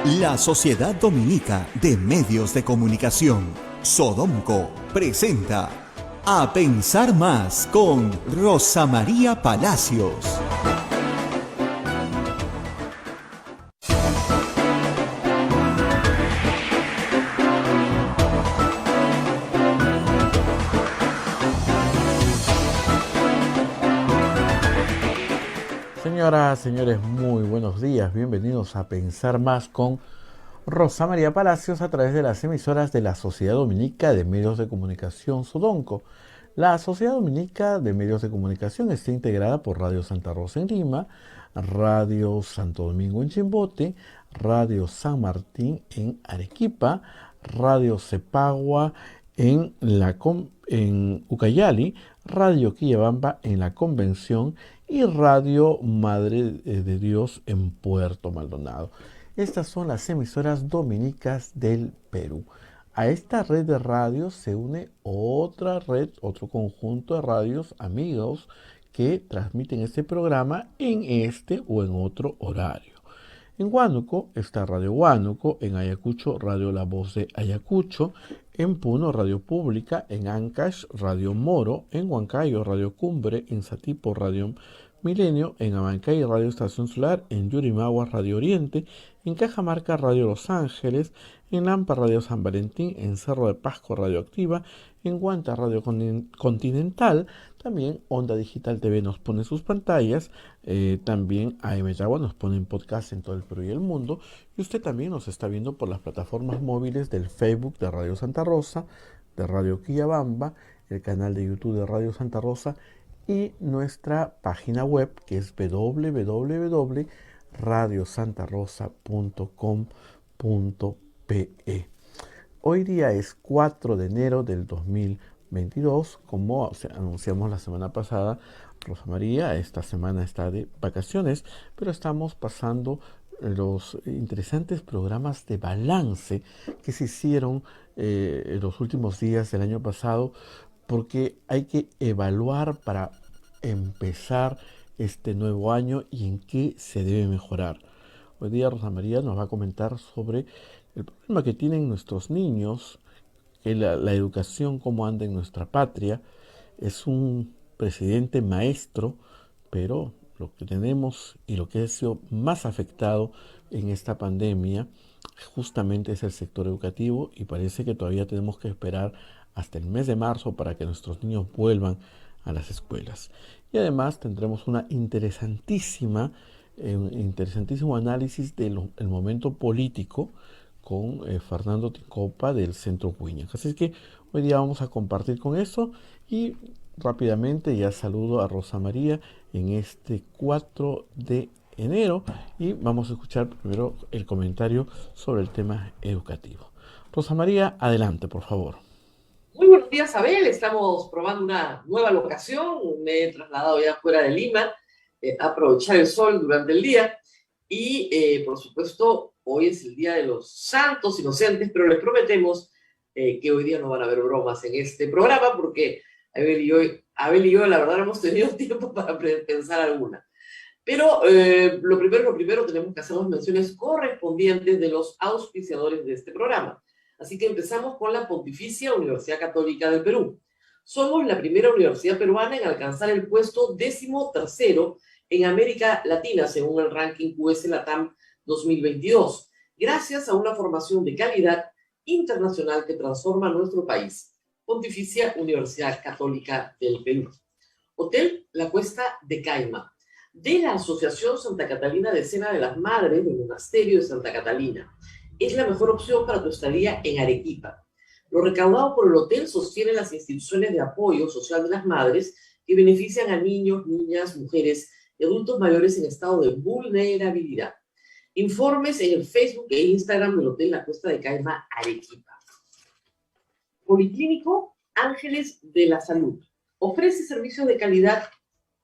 La Sociedad Dominica de Medios de Comunicación, Sodomco, presenta A Pensar Más con Rosa María Palacios. Señoras, señores, muy buenos días. Bienvenidos a Pensar Más con Rosa María Palacios a través de las emisoras de la Sociedad Dominica de Medios de Comunicación, Sodonco. La Sociedad Dominica de Medios de Comunicación está integrada por Radio Santa Rosa en Lima, Radio Santo Domingo en Chimbote, Radio San Martín en Arequipa, Radio Cepagua en Ucayali, Radio Quillabamba en La Convención y Radio Madre de Dios en Puerto Maldonado. Estas son las emisoras dominicas del Perú. A esta red de radios se une otra red, otro conjunto de radios amigos que transmiten este programa en este o en otro horario. En Huánuco está Radio Huánuco, en Ayacucho Radio La Voz de Ayacucho, en Puno Radio Pública, en Ancash Radio Moro, en Huancayo Radio Cumbre, en Satipo Radio Milenio, en Abancay Radio Estación Solar, en Yurimaguas Radio Oriente, en Cajamarca Radio Los Ángeles, en Lampa Radio San Valentín, en Cerro de Pasco Radio Activa, en Guanta Radio Continental, también Onda Digital TV nos pone sus pantallas, también AM Yagua nos pone en podcast en todo el Perú y el mundo, y usted también nos está viendo por las plataformas móviles del Facebook de Radio Santa Rosa, de Radio Quillabamba, el canal de YouTube de Radio Santa Rosa y nuestra página web que es www.radiosantarosa.com.pe. Hoy día es 4 de enero del 2022, como anunciamos la semana pasada. Rosa María esta semana está de vacaciones, pero estamos pasando los interesantes programas de balance que se hicieron en los últimos días del año pasado, porque hay que evaluar para empezar este nuevo año y en qué se debe mejorar. Hoy día Rosa María nos va a comentar sobre el problema que tienen nuestros niños, que la educación, cómo anda en nuestra patria. Es un presidente maestro, pero lo que tenemos y lo que ha sido más afectado en esta pandemia justamente es el sector educativo, y parece que todavía tenemos que esperar hasta el mes de marzo para que nuestros niños vuelvan a las escuelas. Y además tendremos una interesantísimo análisis del momento político con Fernando Tincopa del Centro Puiñac. Así es que hoy día vamos a compartir con eso, y rápidamente ya saludo a Rosa María en este 4 de enero y vamos a escuchar primero el comentario sobre el tema educativo. Rosa María, adelante, por favor. Muy buenos días, Abel. Estamos probando una nueva locación. Me he trasladado ya fuera de Lima a aprovechar el sol durante el día. Y, por supuesto, hoy es el Día de los Santos Inocentes, pero les prometemos que hoy día no van a haber bromas en este programa, porque Abel y yo, la verdad, no hemos tenido tiempo para pensar alguna. Pero lo primero, tenemos que hacer las menciones correspondientes de los auspiciadores de este programa. Así que empezamos con la Pontificia Universidad Católica del Perú. Somos la primera universidad peruana en alcanzar el puesto 13º en América Latina, según el ranking QS Latam 2022, gracias a una formación de calidad internacional que transforma nuestro país. Pontificia Universidad Católica del Perú. Hotel La Cuesta de Caima, de la Asociación Santa Catalina Decena de las Madres del Monasterio de Santa Catalina. Es la mejor opción para tu estadía en Arequipa. Lo recaudado por el hotel sostiene las instituciones de apoyo social de las madres que benefician a niños, niñas, mujeres y adultos mayores en estado de vulnerabilidad. Informes en el Facebook e Instagram del Hotel La Cuesta de Caima, Arequipa. Policlínico Ángeles de la Salud. Ofrece servicios de calidad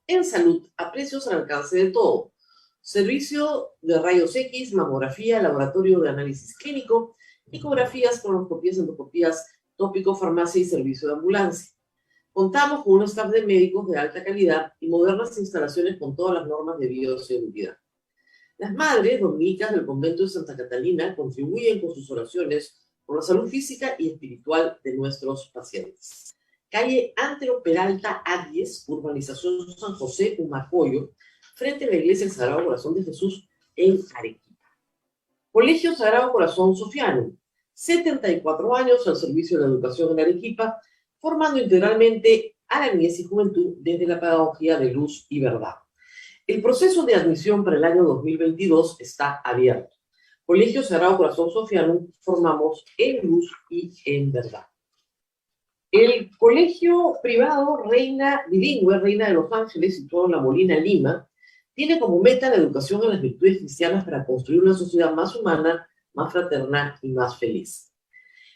en salud a precios al alcance de todo. Servicio de rayos X, mamografía, laboratorio de análisis clínico, ecografías, colonoscopías, endoscopías, tópico, farmacia y servicio de ambulancia. Contamos con un staff de médicos de alta calidad y modernas instalaciones con todas las normas de bioseguridad. Las madres dominicas del convento de Santa Catalina contribuyen con sus oraciones por la salud física y espiritual de nuestros pacientes. Calle Antero Peralta A10, urbanización San José, Humacoyo, frente a la iglesia del Sagrado Corazón de Jesús en Arequipa. Colegio Sagrado Corazón Sofiano, 74 años al servicio de la educación en Arequipa, formando integralmente a la niñez y juventud desde la pedagogía de luz y verdad. El proceso de admisión para el año 2022 está abierto. Colegio Sagrado Corazón Sofiano, formamos en luz y en verdad. El colegio privado Reina Bilingüe, Reina de los Ángeles, situado en La Molina, Lima, tiene como meta la educación en las virtudes cristianas para construir una sociedad más humana, más fraterna y más feliz.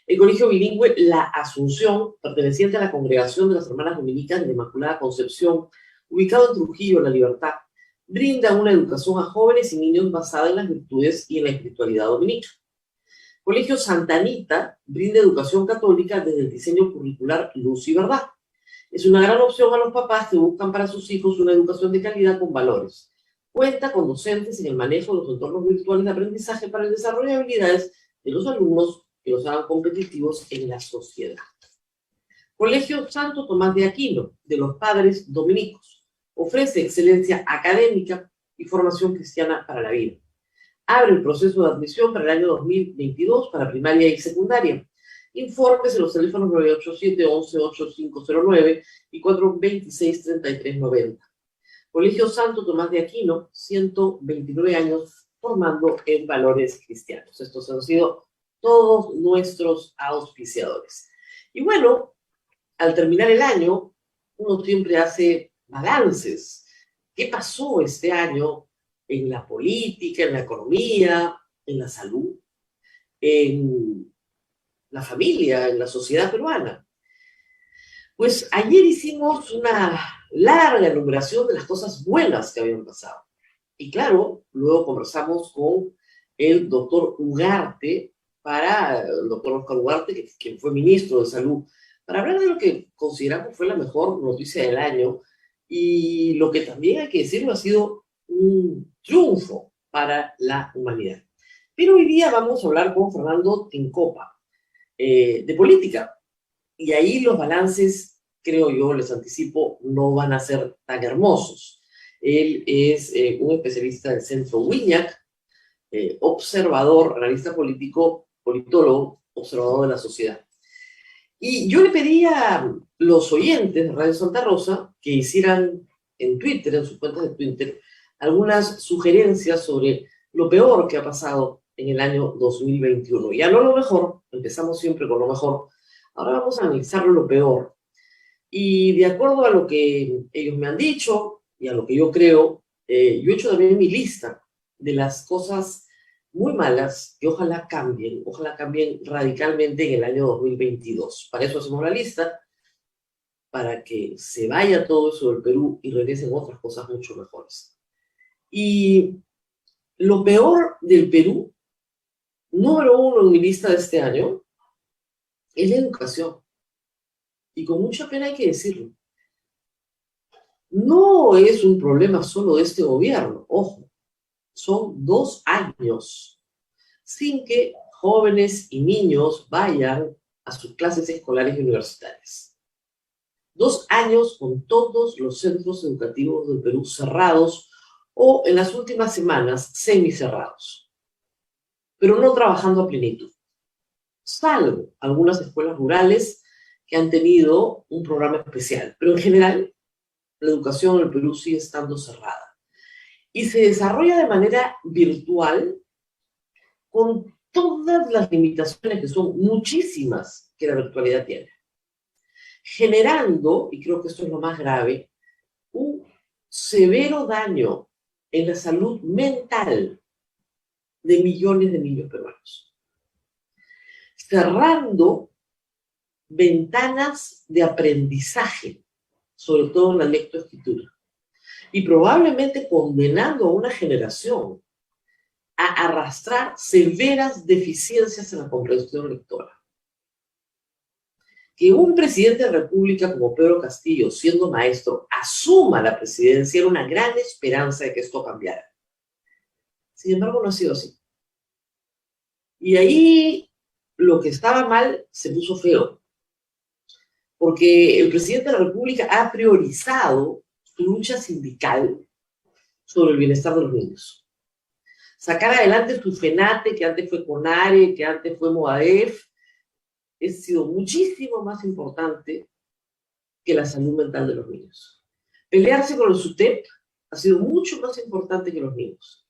El colegio bilingüe La Asunción, perteneciente a la congregación de las Hermanas Dominicas de la Inmaculada Concepción, ubicado en Trujillo, La Libertad, brinda una educación a jóvenes y niños basada en las virtudes y en la espiritualidad dominica. Colegio Santa Anita brinda educación católica desde el diseño curricular Luz y Verdad. Es una gran opción a los papás que buscan para sus hijos una educación de calidad con valores. Cuenta con docentes en el manejo de los entornos virtuales de aprendizaje para el desarrollo de habilidades de los alumnos que los hagan competitivos en la sociedad. Colegio Santo Tomás de Aquino, de los Padres Dominicos. Ofrece excelencia académica y formación cristiana para la vida. Abre el proceso de admisión para el año 2022 para primaria y secundaria. Informes en los teléfonos 987-11-8509 y 426-3390. Colegio Santo Tomás de Aquino, 129 años formando en valores cristianos. Estos han sido todos nuestros auspiciadores. Y bueno, al terminar el año, uno siempre hace balances. ¿Qué pasó este año en la política, en la economía, en la salud, en la familia, en la sociedad peruana? Pues ayer hicimos una larga enumeración de las cosas buenas que habían pasado. Y claro, luego conversamos con el doctor Ugarte, el doctor Oscar Ugarte, quien fue ministro de Salud, para hablar de lo que consideramos fue la mejor noticia del año y lo que también hay que decirlo ha sido un triunfo para la humanidad. Pero hoy día vamos a hablar con Fernando Tincopa de política. Y ahí los balances, creo yo, les anticipo, no van a ser tan hermosos. Él es un especialista del Centro Wiñac, observador, analista político, politólogo, observador de la sociedad. Y yo le pedí a los oyentes de Radio Santa Rosa que hicieran en Twitter, en sus cuentas de Twitter, algunas sugerencias sobre lo peor que ha pasado en el año 2021. Ya no lo mejor, empezamos siempre con lo mejor. Ahora vamos a analizar lo peor. Y de acuerdo a lo que ellos me han dicho y a lo que yo creo, yo he hecho también mi lista de las cosas muy malas que ojalá cambien radicalmente en el año 2022. Para eso hacemos la lista, para que se vaya todo eso del Perú y regresen otras cosas mucho mejores. Y lo peor del Perú, número uno en mi lista de este año, es la educación. Y con mucha pena hay que decirlo. No es un problema solo de este gobierno, ojo. Son 2 años sin que jóvenes y niños vayan a sus clases escolares y universitarias. 2 años con todos los centros educativos del Perú cerrados o en las últimas semanas semicerrados, pero no trabajando a plenitud. Salvo algunas escuelas rurales que han tenido un programa especial, pero en general la educación en el Perú sigue estando cerrada. Y se desarrolla de manera virtual con todas las limitaciones que son muchísimas que la virtualidad tiene. Generando, y creo que esto es lo más grave, un severo daño en la salud mental de millones de niños peruanos. Cerrando ventanas de aprendizaje, sobre todo en la lectoescritura. Y probablemente condenando a una generación a arrastrar severas deficiencias en la comprensión lectora. Que un presidente de la República como Pedro Castillo, siendo maestro, asuma la presidencia era una gran esperanza de que esto cambiara. Sin embargo, no ha sido así. Y ahí lo que estaba mal se puso feo, porque el presidente de la República ha priorizado su lucha sindical sobre el bienestar de los niños. Sacar adelante su FENATE, que antes fue CONARE, que antes fue MOADEF, ha sido muchísimo más importante que la salud mental de los niños. Pelearse con el SUTEP ha sido mucho más importante que los niños.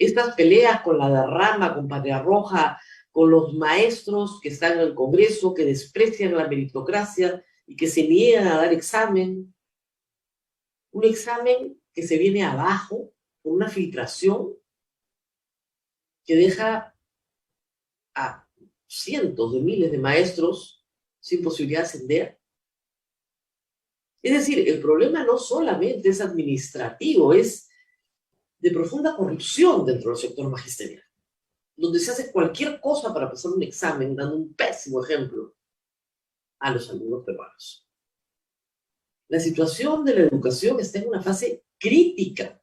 Estas peleas con la derrama, con Patria Roja, con los maestros que están en el Congreso, que desprecian la meritocracia y que se niegan a dar examen, un examen que se viene abajo, con una filtración que deja a cientos de miles de maestros sin posibilidad de ascender. Es decir, el problema no solamente es administrativo, es de profunda corrupción dentro del sector magisterial, donde se hace cualquier cosa para pasar un examen, dando un pésimo ejemplo a los alumnos peruanos. La situación de la educación está en una fase crítica.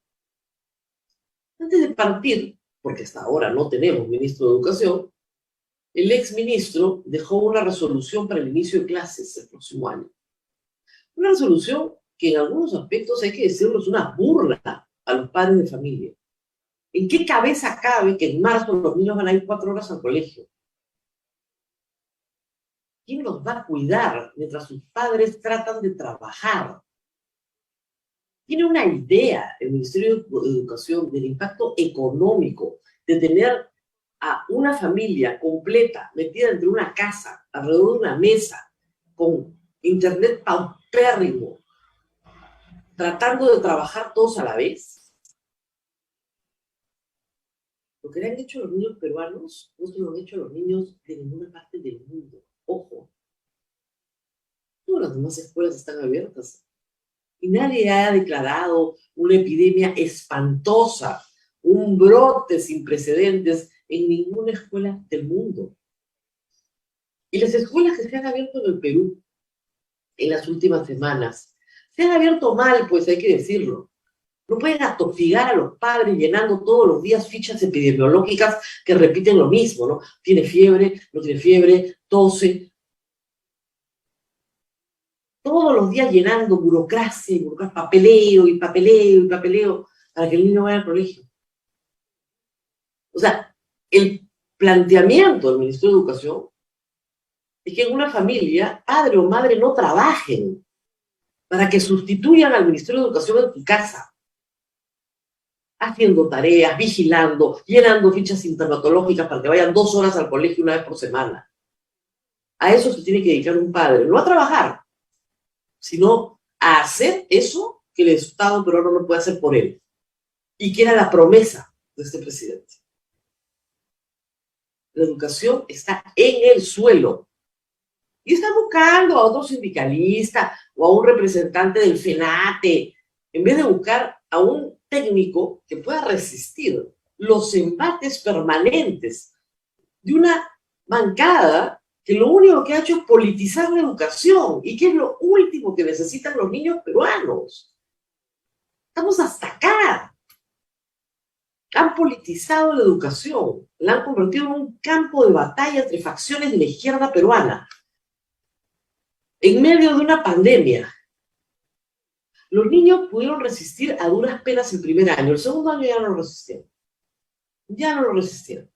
Antes de partir, porque hasta ahora no tenemos ministro de Educación, el exministro dejó una resolución para el inicio de clases el próximo año. Una resolución que en algunos aspectos, hay que decirlo, es una burla a los padres de familia. ¿En qué cabeza cabe que en marzo los niños van a ir 4 horas al colegio? ¿Quién los va a cuidar mientras sus padres tratan de trabajar? ¿Tiene una idea el Ministerio de Educación del impacto económico de tener a una familia completa metida entre una casa, alrededor de una mesa, con internet paupérrimo, tratando de trabajar todos a la vez? Lo que le han hecho a los niños peruanos no se lo han hecho a los niños de ninguna parte del mundo. Ojo, todas las demás escuelas están abiertas y nadie ha declarado una epidemia espantosa, un brote sin precedentes en ninguna escuela del mundo. Y las escuelas que se han abierto en el Perú en las últimas semanas se han abierto mal, pues hay que decirlo. No pueden atofigar a los padres llenando todos los días fichas epidemiológicas que repiten lo mismo, ¿no? Tiene fiebre, no tiene fiebre, tose. Todos los días llenando burocracia, papeleo y papeleo y papeleo para que el niño vaya al colegio. O sea, el planteamiento del Ministerio de Educación es que en una familia, padre o madre no trabajen para que sustituyan al Ministerio de Educación en tu casa, haciendo tareas, vigilando, llenando fichas sintomatológicas para que vayan 2 horas al colegio una vez por semana. A eso se tiene que dedicar un padre, no a trabajar, sino a hacer eso que el Estado peruano no puede hacer por él, y que era la promesa de este presidente. La educación está en el suelo, y está buscando a otro sindicalista o a un representante del FENATE, en vez de buscar a un técnico que pueda resistir los embates permanentes de una bancada que lo único que ha hecho es politizar la educación, y que es lo último que necesitan los niños peruanos. Estamos hasta acá. Han politizado la educación, la han convertido en un campo de batalla entre facciones de la izquierda peruana, en medio de una pandemia. Los niños pudieron resistir a duras penas el primer año, el segundo año ya no lo resistieron. Ya no lo resistieron.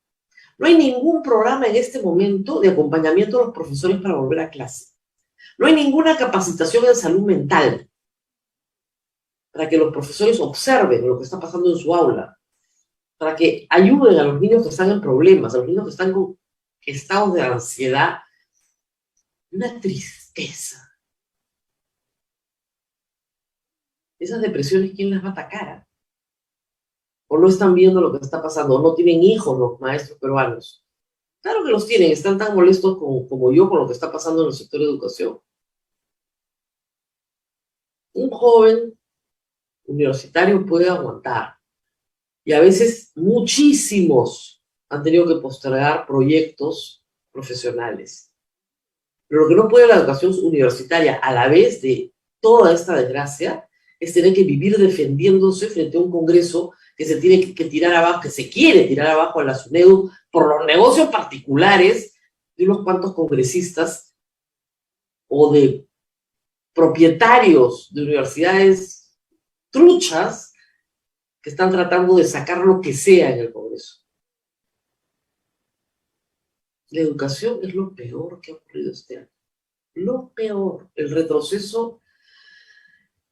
No hay ningún programa en este momento de acompañamiento a los profesores para volver a clase. No hay ninguna capacitación en salud mental para que los profesores observen lo que está pasando en su aula, para que ayuden a los niños que están en problemas, a los niños que están con estados de ansiedad, una tristeza. Esas depresiones, ¿quién las va a atacar? O no están viendo lo que está pasando, o no tienen hijos los maestros peruanos. Claro que los tienen, están tan molestos como yo con lo que está pasando en el sector de educación. Un joven universitario puede aguantar, y a veces muchísimos han tenido que postergar proyectos profesionales. Pero lo que no puede la educación universitaria, a la vez de toda esta desgracia, es tener que vivir defendiéndose frente a un Congreso que se tiene que tirar abajo, que se quiere tirar abajo a la SUNEDU por los negocios particulares de unos cuantos congresistas o de propietarios de universidades truchas que están tratando de sacar lo que sea en el Congreso. La educación es lo peor que ha ocurrido este año. Lo peor. El retroceso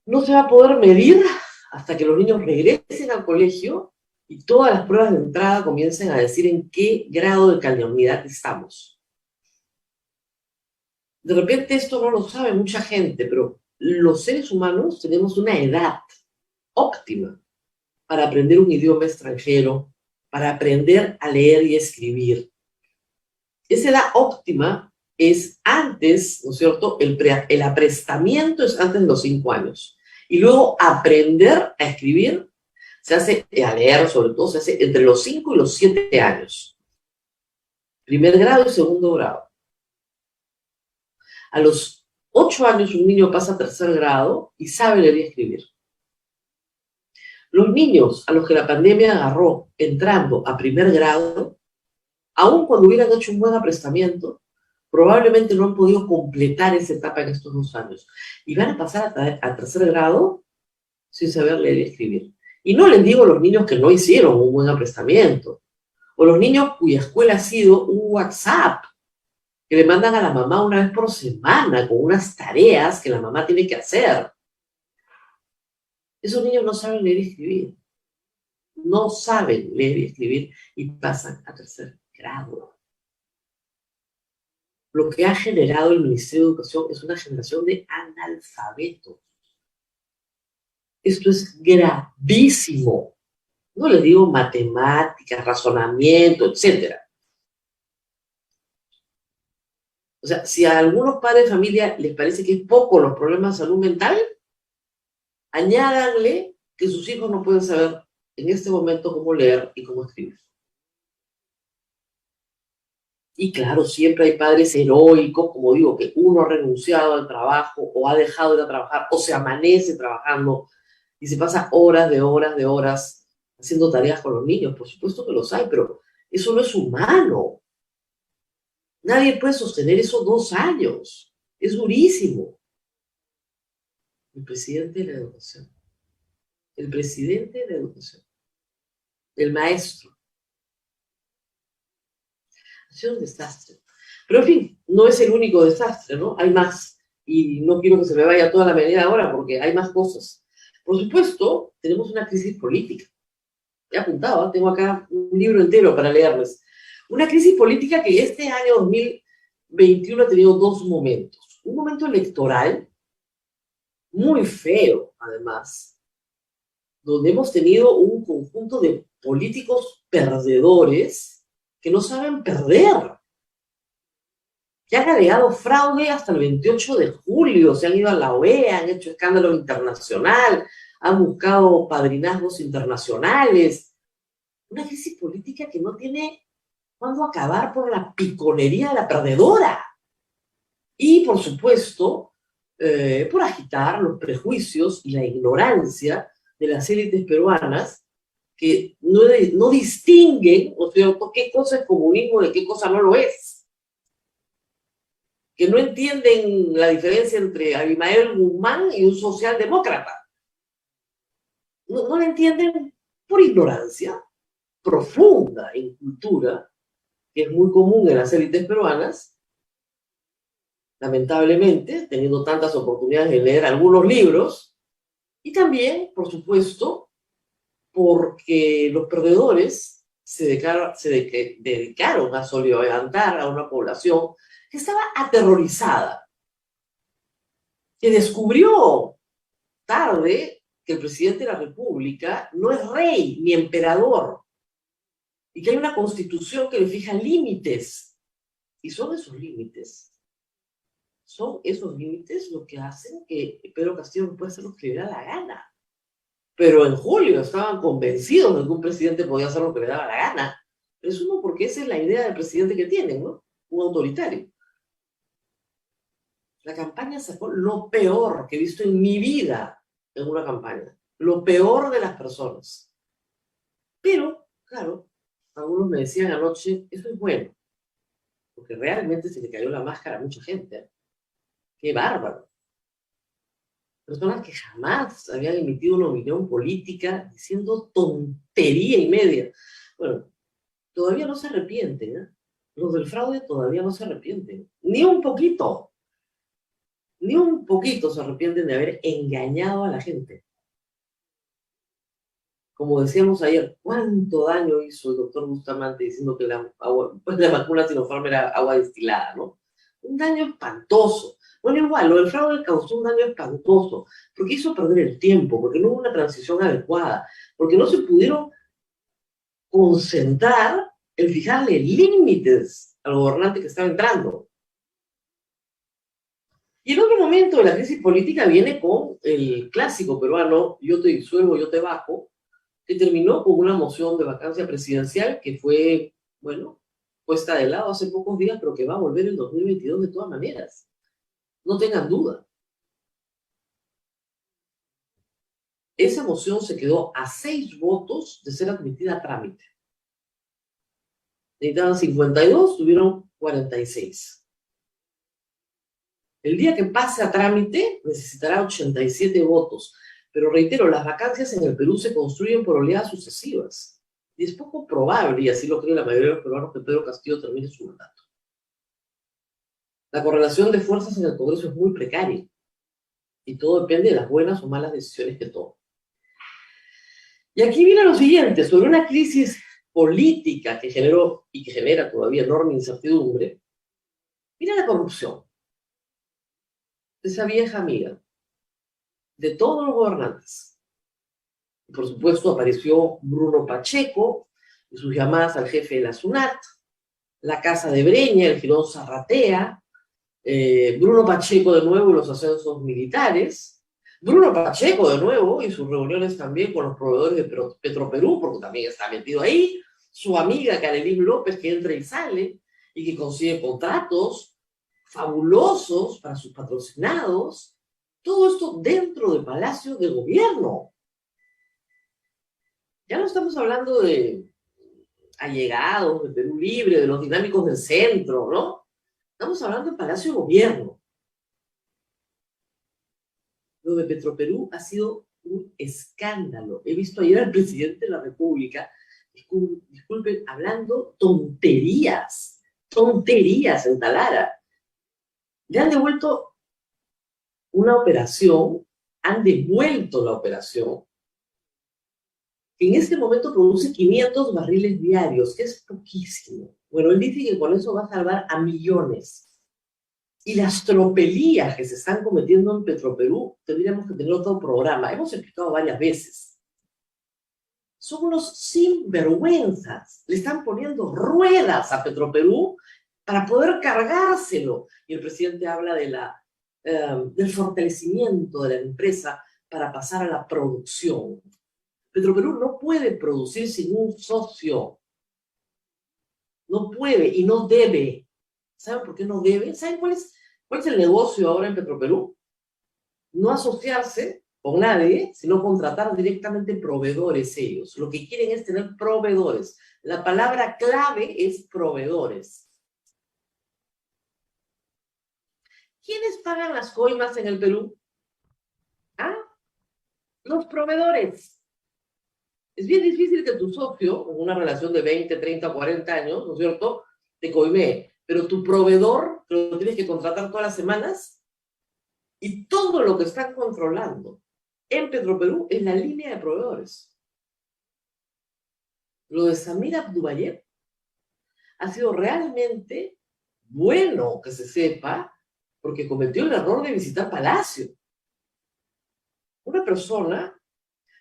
no se va a poder medir hasta que los niños regresen al colegio y todas las pruebas de entrada comiencen a decir en qué grado de calamidad estamos. De repente esto no lo sabe mucha gente, pero los seres humanos tenemos una edad óptima para aprender un idioma extranjero, para aprender a leer y escribir. Esa edad óptima es antes, ¿no es cierto? El aprestamiento es antes de los 5 años. Y luego aprender a escribir se hace, a leer sobre todo, se hace entre los 5 y los 7 años. Primer grado y segundo grado. A los 8 años un niño pasa a tercer grado y sabe leer y escribir. Los niños a los que la pandemia agarró entrando a primer grado, aun cuando hubieran hecho un buen aprestamiento, probablemente no han podido completar esa etapa en estos 2 años. Y van a pasar a tercer grado sin saber leer y escribir. Y no les digo a los niños que no hicieron un buen aprestamiento, o los niños cuya escuela ha sido un WhatsApp, que le mandan a la mamá una vez por semana con unas tareas que la mamá tiene que hacer. Esos niños no saben leer y escribir. No saben leer y escribir y pasan a tercer grado. Lo que ha generado el Ministerio de Educación es una generación de analfabetos. Esto es gravísimo. No les digo matemáticas, razonamiento, etcétera. O sea, si a algunos padres de familia les parece que es poco los problemas de salud mental, añádanle que sus hijos no pueden saber en este momento cómo leer y cómo escribir. Y claro, siempre hay padres heroicos, como digo, que uno ha renunciado al trabajo o ha dejado de ir a trabajar o se amanece trabajando y se pasa horas de horas haciendo tareas con los niños. Por supuesto que los hay, pero eso no es humano. Nadie puede sostener eso 2 años. Es durísimo. El presidente de la educación. El presidente de la educación. El maestro. Ha sido un desastre. Pero en fin, no es el único desastre, ¿no? Hay más. Y no quiero que se me vaya toda la avenida ahora porque hay más cosas. Por supuesto, tenemos una crisis política. He apuntado, tengo acá un libro entero para leerles. Una crisis política que este año 2021 ha tenido 2 momentos. Un momento electoral, muy feo además, donde hemos tenido un conjunto de políticos perdedores que no saben perder, que han alegado fraude hasta el 28 de julio, se han ido a la OEA, han hecho escándalo internacional, han buscado padrinazgos internacionales. Una crisis política que no tiene cuándo acabar por la piconería de la perdedora. Y, por supuesto, por agitar los prejuicios y la ignorancia de las élites peruanas que no distinguen, ¿no es cierto?, qué cosa es comunismo y qué cosa no lo es. Que no entienden la diferencia entre Abimael Guzmán y un socialdemócrata. No la entienden por ignorancia profunda en cultura, que es muy común en las élites peruanas, lamentablemente, teniendo tantas oportunidades de leer algunos libros, y también, por supuesto, porque los perdedores se dedicaron a soliviantar a una población que estaba aterrorizada, que descubrió tarde que el presidente de la República no es rey ni emperador, y que hay una constitución que le fija límites, y son esos límites lo que hacen que Pedro Castillo no pueda hacer lo que le da la gana. Pero en julio estaban convencidos de que un presidente podía hacer lo que le daba la gana. Presumo porque esa es la idea del presidente que tienen, ¿no? Un autoritario. La campaña sacó lo peor que he visto en mi vida en una campaña. Lo peor de las personas. Pero, claro, algunos me decían anoche, eso es bueno, porque realmente se le cayó la máscara a mucha gente. ¿Eh? ¡Qué bárbaro! Personas que jamás habían emitido una opinión política diciendo tontería y media. Bueno, todavía no se arrepienten, ¿eh? Los del fraude todavía no se arrepienten. Ni un poquito se arrepienten de haber engañado a la gente. Como decíamos ayer, ¿cuánto daño hizo el doctor Bustamante diciendo que la vacuna Sinopharm era agua destilada, ¿no? Un daño espantoso. Bueno, igual, lo del fraude causó un daño espantoso, porque hizo perder el tiempo, porque no hubo una transición adecuada, porque no se pudieron concentrar en fijarle límites al gobernante que estaba entrando. Y el otro momento de la crisis política viene con el clásico peruano, yo te disuelvo, yo te bajo, que terminó con una moción de vacancia presidencial que fue, bueno, puesta de lado hace pocos días, pero que va a volver en 2022 de todas maneras. No tengan duda. Esa moción se quedó a 6 votos de ser admitida a trámite. Necesitaban 52, tuvieron 46. El día que pase a trámite, necesitará 87 votos. Pero reitero, las vacancias en el Perú se construyen por oleadas sucesivas. Y es poco probable, y así lo cree la mayoría de los peruanos, que Pedro Castillo termine su mandato. La correlación de fuerzas en el Congreso es muy precaria. Y todo depende de las buenas o malas decisiones que tome. Y aquí viene lo siguiente, sobre una crisis política que generó y que genera todavía enorme incertidumbre. Mira la corrupción. Esa vieja amiga de todos los gobernantes. Y por supuesto apareció Bruno Pacheco y sus llamadas al jefe de la SUNAT, la Casa de Breña, el Girón Zarratea, Bruno Pacheco de nuevo y los ascensos militares, Bruno Pacheco de nuevo y sus reuniones también con los proveedores de Petroperú, porque también está metido ahí, su amiga Karelín López que entra y sale y que consigue contratos fabulosos para sus patrocinados, todo esto dentro del Palacio de Gobierno. Ya no estamos hablando de allegados, de Perú Libre, de los dinámicos del centro, ¿no? Estamos hablando del Palacio de Gobierno. Lo de Petroperú ha sido un escándalo. He visto ayer al presidente de la República, disculpen, hablando tonterías en Talara. Le han devuelto una operación, han devuelto la operación, que en este momento produce 500 barriles diarios, que es poquísimo. Bueno, él dice que con eso va a salvar a millones. Y las tropelías que se están cometiendo en Petroperú, tendríamos que tener otro programa. Hemos explicado varias veces. Son unos sinvergüenzas. Le están poniendo ruedas a Petroperú para poder cargárselo. Y el presidente habla de del fortalecimiento de la empresa para pasar a la producción. Petroperú no puede producir sin un socio. No puede y no debe. ¿Saben por qué no debe? ¿Saben cuál es el negocio ahora en Petroperú? No asociarse con nadie, sino contratar directamente proveedores ellos. Lo que quieren es tener proveedores. La palabra clave es proveedores. ¿Quiénes pagan las coimas en el Perú? ¿Ah? Los proveedores. Es bien difícil que tu socio, en una relación de 20, 30, 40 años, ¿no es cierto?, te coimee. Pero tu proveedor lo tienes que contratar todas las semanas y todo lo que están controlando en Petroperú es la línea de proveedores. Lo de Samir Abdubayev ha sido realmente bueno que se sepa porque cometió el error de visitar Palacio. Una persona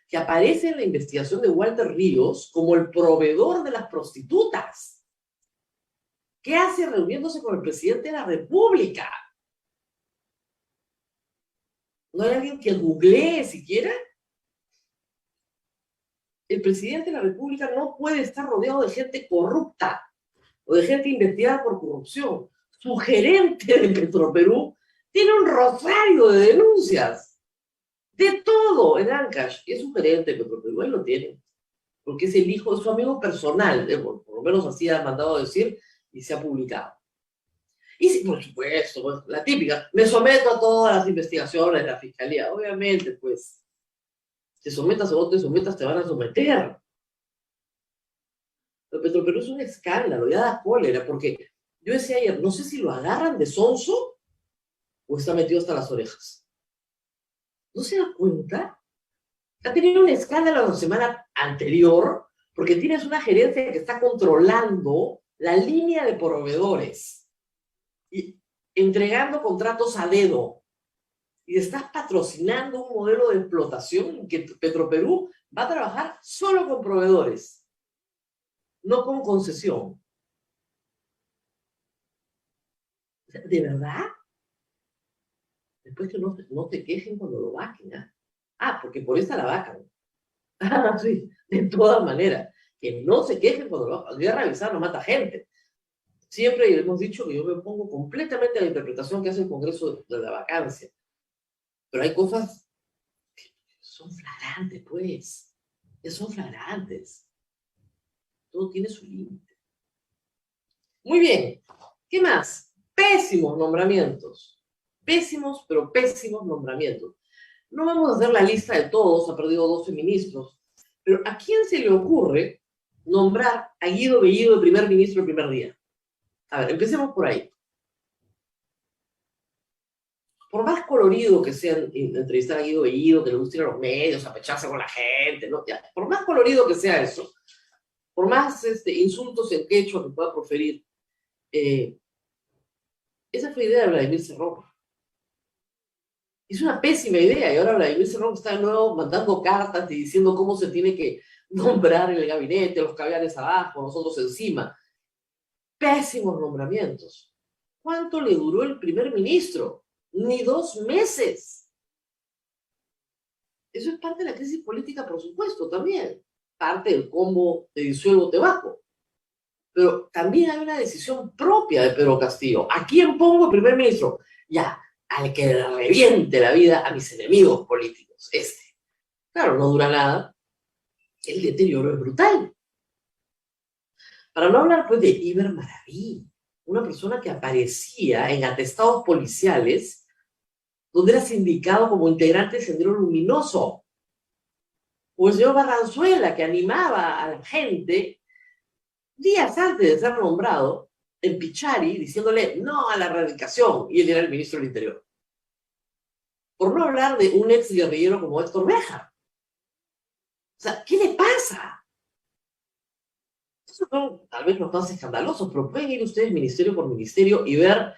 que aparece en la investigación de Walter Ríos como el proveedor de las prostitutas. ¿Qué hace reuniéndose con el presidente de la República? ¿No hay alguien que googlee siquiera? El presidente de la República no puede estar rodeado de gente corrupta o de gente investigada por corrupción. Su gerente de Petroperú tiene un rosario de denuncias. De todo en Ancash. Y es un gerente de Petroperú, ahí lo tienen. porque es el hijo de su amigo personal, por lo menos así ha mandado a decir y se ha publicado. Y sí, por supuesto, pues, la típica, me someto a todas las investigaciones de la fiscalía. Obviamente, pues, te sometas o no te sometas, te van a someter. Pero Petroperú es un escándalo, ya da cólera, porque yo decía ayer, no sé si lo agarran de sonso o está metido hasta las orejas. ¿No se da cuenta? Ha tenido un escándalo la semana anterior porque tienes una gerencia que está controlando la línea de proveedores y entregando contratos a dedo. Y estás patrocinando un modelo de explotación en que Petroperú va a trabajar solo con proveedores, no con concesión. ¿De verdad? Después que no te quejen cuando lo vaquen, ¿eh? Ah, porque por esta la vacan. Ah, sí, de todas maneras. Que no se quejen cuando lo vacan. Guerra avisar no mata gente. Siempre hemos dicho que yo me opongo completamente a la interpretación que hace el Congreso de la vacancia. Pero hay cosas que son flagrantes, pues. Que son flagrantes. Todo tiene su límite. Muy bien. ¿Qué más? Pésimos nombramientos. Pésimos, pero pésimos nombramientos. No vamos a hacer la lista de todos, ha perdido 12 ministros, pero ¿a quién se le ocurre nombrar a Guido Bellido de primer ministro el primer día? A ver, empecemos por ahí. Por más colorido que sea entrevistar a Guido Bellido, que le guste ir a los medios, a pecharse con la gente, ¿no? Ya, por más colorido que sea eso, por más insultos en quechua que pueda proferir, esa fue la idea de Vladimir Cerrón. Es una pésima idea, y ahora Vladimir Cerrón está de nuevo mandando cartas y diciendo cómo se tiene que nombrar en el gabinete, los caviares abajo, nosotros encima. Pésimos nombramientos. ¿Cuánto le duró el primer ministro? Ni 2 meses. Eso es parte de la crisis política, por supuesto, también. Parte del combo de disuelvo te bajo. Pero también hay una decisión propia de Pedro Castillo. ¿A quién pongo primer ministro? Ya, al que le reviente la vida a mis enemigos políticos. Claro, no dura nada. El deterioro es brutal. Para no hablar, pues, de Iber Maraví, una persona que aparecía en atestados policiales donde era sindicado como integrante de Sendero Luminoso. O el señor Barranzuela, que animaba a la gente días antes de ser nombrado en Pichari, diciéndole no a la erradicación, y él era el ministro del Interior. Por no hablar de un ex guerrillero como Héctor Béjar. O sea, ¿qué le pasa? Esos son tal vez los más escandalosos, pero pueden ir ustedes ministerio por ministerio y ver,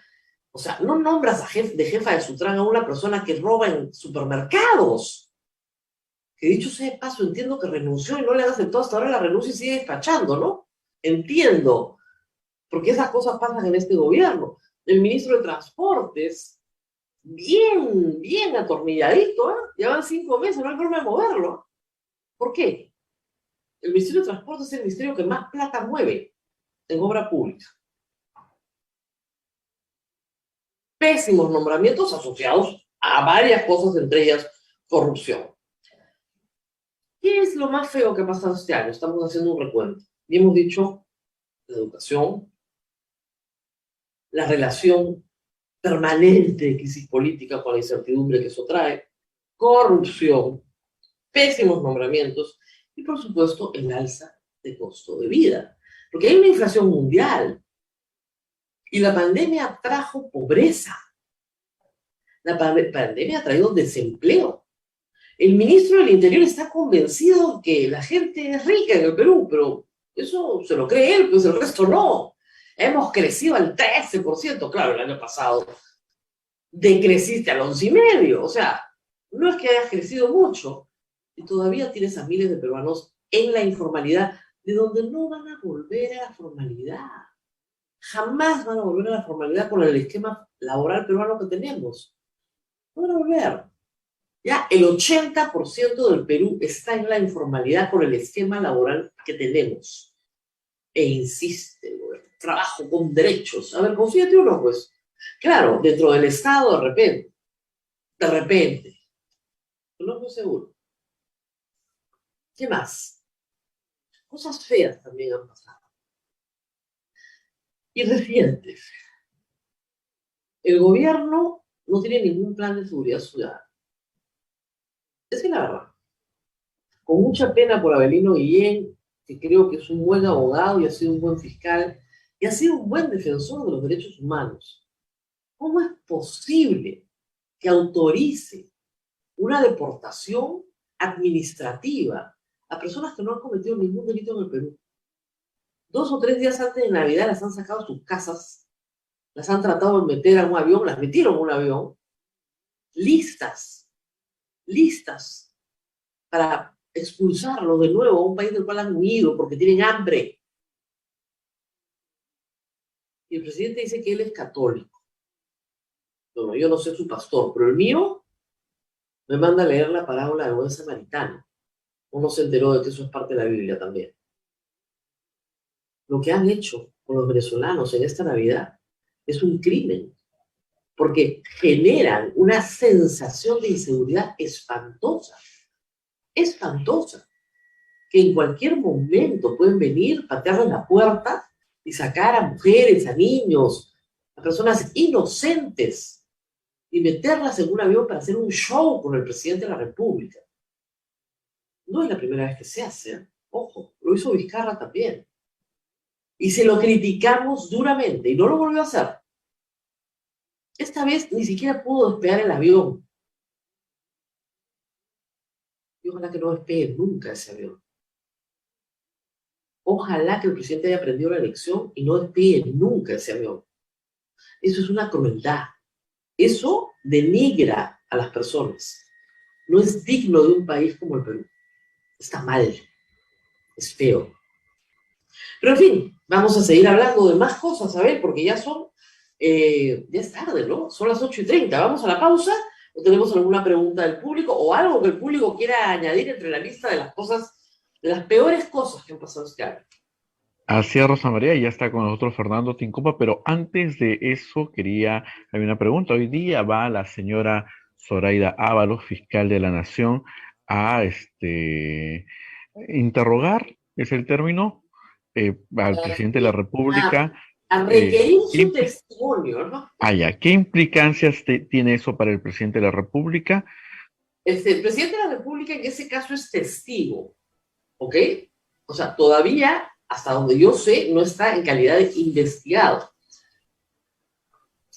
o sea, no nombras de jefa de Sutran a una persona que roba en supermercados. Que dicho sea de paso, entiendo que renunció y no le han aceptado hasta ahora la renuncia y sigue despachando, ¿no? Entiendo, porque esas cosas pasan en este gobierno. El ministro de Transportes, bien atornilladito, ¿eh? Llevan 5 meses, no hay forma de moverlo. ¿Por qué? El Ministerio de Transporte es el ministerio que más plata mueve en obra pública. Pésimos nombramientos asociados a varias cosas, entre ellas corrupción. ¿Qué es lo más feo que ha pasado este año? Estamos haciendo un recuento. Y hemos dicho la educación, la relación permanente de crisis política con la incertidumbre que eso trae, corrupción, pésimos nombramientos y, por supuesto, el alza de costo de vida. Porque hay una inflación mundial y la pandemia trajo pobreza. La pandemia ha traído desempleo. El ministro del Interior está convencido que la gente es rica en el Perú, pero eso se lo cree él, pues el resto no. Hemos crecido al 13%, claro, el año pasado decreciste al 11,5%, o sea, no es que hayas crecido mucho, y todavía tienes a miles de peruanos en la informalidad, de donde no van a volver a la formalidad. Jamás van a volver a la formalidad con el esquema laboral peruano que tenemos. No van a volver. Ya el 80% del Perú está en la informalidad con el esquema laboral que tenemos. E insiste, trabajo con derechos. A ver, consíguete uno, pues. Claro, dentro del Estado, de repente. No estoy seguro. ¿Qué más? cosas feas también han pasado. Y recientes. El gobierno no tiene ningún plan de seguridad ciudadana. Esa es la verdad. Con mucha pena por Avelino Guillén, que creo que es un buen abogado y ha sido un buen fiscal y ha sido un buen defensor de los derechos humanos. ¿Cómo es posible que autorice una deportación administrativa a personas que no han cometido ningún delito en el Perú? 2 o 3 días antes de Navidad las han sacado de sus casas, las han tratado de meter a un avión, las metieron a un avión, listas para expulsarlos de nuevo a un país del cual han huido porque tienen hambre. Y el presidente dice que él es católico. Bueno, yo no sé su pastor, pero el mío me manda a leer la parábola del buen samaritano. Uno se enteró de que eso es parte de la Biblia también. Lo que han hecho con los venezolanos en esta Navidad es un crimen, porque generan una sensación de inseguridad espantosa, que en cualquier momento pueden venir, patearles la puerta y sacar a mujeres, a niños, a personas inocentes y meterlas en un avión para hacer un show con el presidente de la República. No es la primera vez que se hace, ¿eh? Ojo, lo hizo Vizcarra también. Y se lo criticamos duramente y no lo volvió a hacer. Esta vez ni siquiera pudo despegar el avión. Y ojalá que no despegue nunca ese avión. Ojalá que el presidente haya aprendido la lección y no despegue nunca ese avión. Eso es una crueldad. Eso denigra a las personas. No es digno de un país como el Perú. Está mal. Es feo. Pero en fin, vamos a seguir hablando de más cosas, a ver, porque ya es tarde, ¿no? Son las 8:30. ¿Vamos a la pausa? ¿O tenemos alguna pregunta del público o algo que el público quiera añadir entre la lista de las cosas, de las peores cosas que han pasado este año? Así es, Rosa María, y ya está con nosotros Fernando Tincopa, pero antes de eso hay una pregunta. Hoy día va la señora Zoraida Ábalos, fiscal de la Nación, a interrogar, es el término, al presidente de la República. A requerir ¿Qué su testimonio, ¿no? ¿Qué implicancias tiene eso para el presidente de la República? El presidente de la República en ese caso es testigo, ¿ok? O sea, todavía, hasta donde yo sé, no está en calidad de investigado.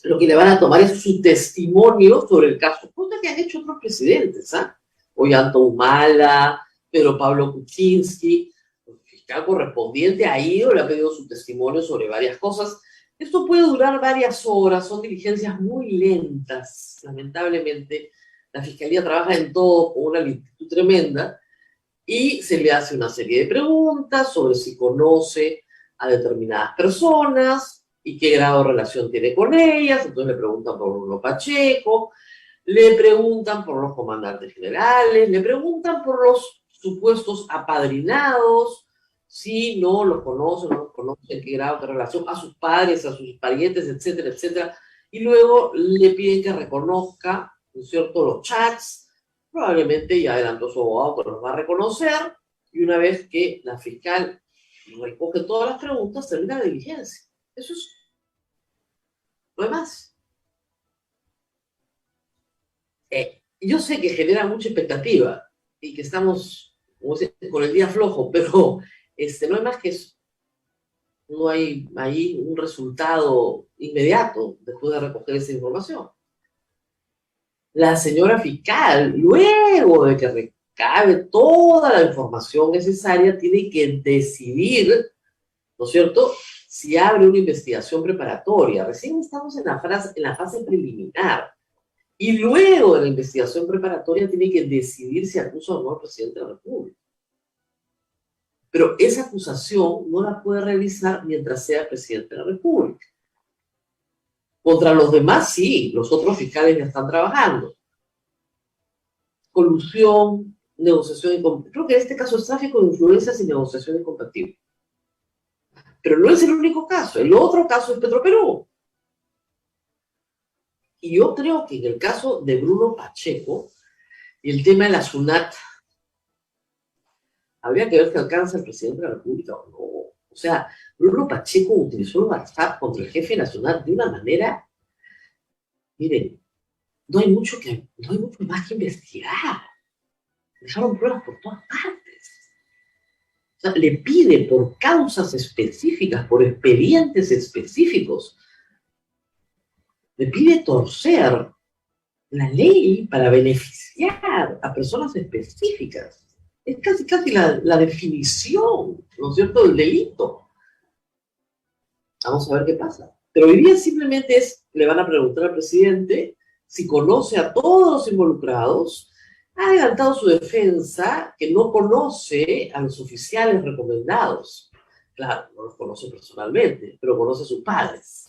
Lo que le van a tomar es su testimonio sobre el caso, cosa que han hecho otros presidentes, ¿ah? Ollanta Humala, Pedro Pablo Kuczynski, el fiscal correspondiente ha ido, le ha pedido su testimonio sobre varias cosas. Esto puede durar varias horas, son diligencias muy lentas, lamentablemente. La fiscalía trabaja en todo con una lentitud tremenda y se le hace una serie de preguntas sobre si conoce a determinadas personas y qué grado de relación tiene con ellas. Entonces le preguntan por Bruno Pacheco, le preguntan por los comandantes generales, le preguntan por los supuestos apadrinados, si no los conocen, no los conocen, qué grado de relación, a sus padres, a sus parientes, etcétera, etcétera. Y luego le piden que reconozca, ¿no es cierto?, los chats. Probablemente ya adelantó su abogado que los va a reconocer, y una vez que la fiscal recoge todas las preguntas, termina la diligencia. Eso es lo demás. Yo sé que genera mucha expectativa y que estamos con el día flojo, pero no hay más que eso. No hay ahí un resultado inmediato después de recoger esa información. La señora fiscal, luego de que recabe toda la información necesaria, tiene que decidir, ¿no es cierto?, si abre una investigación preparatoria. Recién estamos en la fase preliminar. Y luego de la investigación preparatoria tiene que decidir si acusa o no al presidente de la República. Pero esa acusación no la puede realizar mientras sea presidente de la República. Contra los demás, sí, los otros fiscales ya están trabajando. Colusión, negociación incompatible. Creo que en este caso es tráfico de influencias y negociación incompatible. Pero no es el único caso. El otro caso es Petroperú. Y yo creo que en el caso de Bruno Pacheco, y el tema de la SUNAT, habría que ver si alcanza el presidente de la República o no. O sea, Bruno Pacheco utilizó el WhatsApp contra el jefe nacional de una manera, miren, no hay mucho más que investigar. Dejaron pruebas por todas partes. O sea, le pide por causas específicas, por expedientes específicos, le pide torcer la ley para beneficiar a personas específicas. Es casi la definición, ¿no es cierto?, del delito. Vamos a ver qué pasa. Pero hoy día simplemente le van a preguntar al presidente si conoce a todos los involucrados. Ha adelantado su defensa que no conoce a los oficiales recomendados. Claro, no los conoce personalmente, pero conoce a sus padres.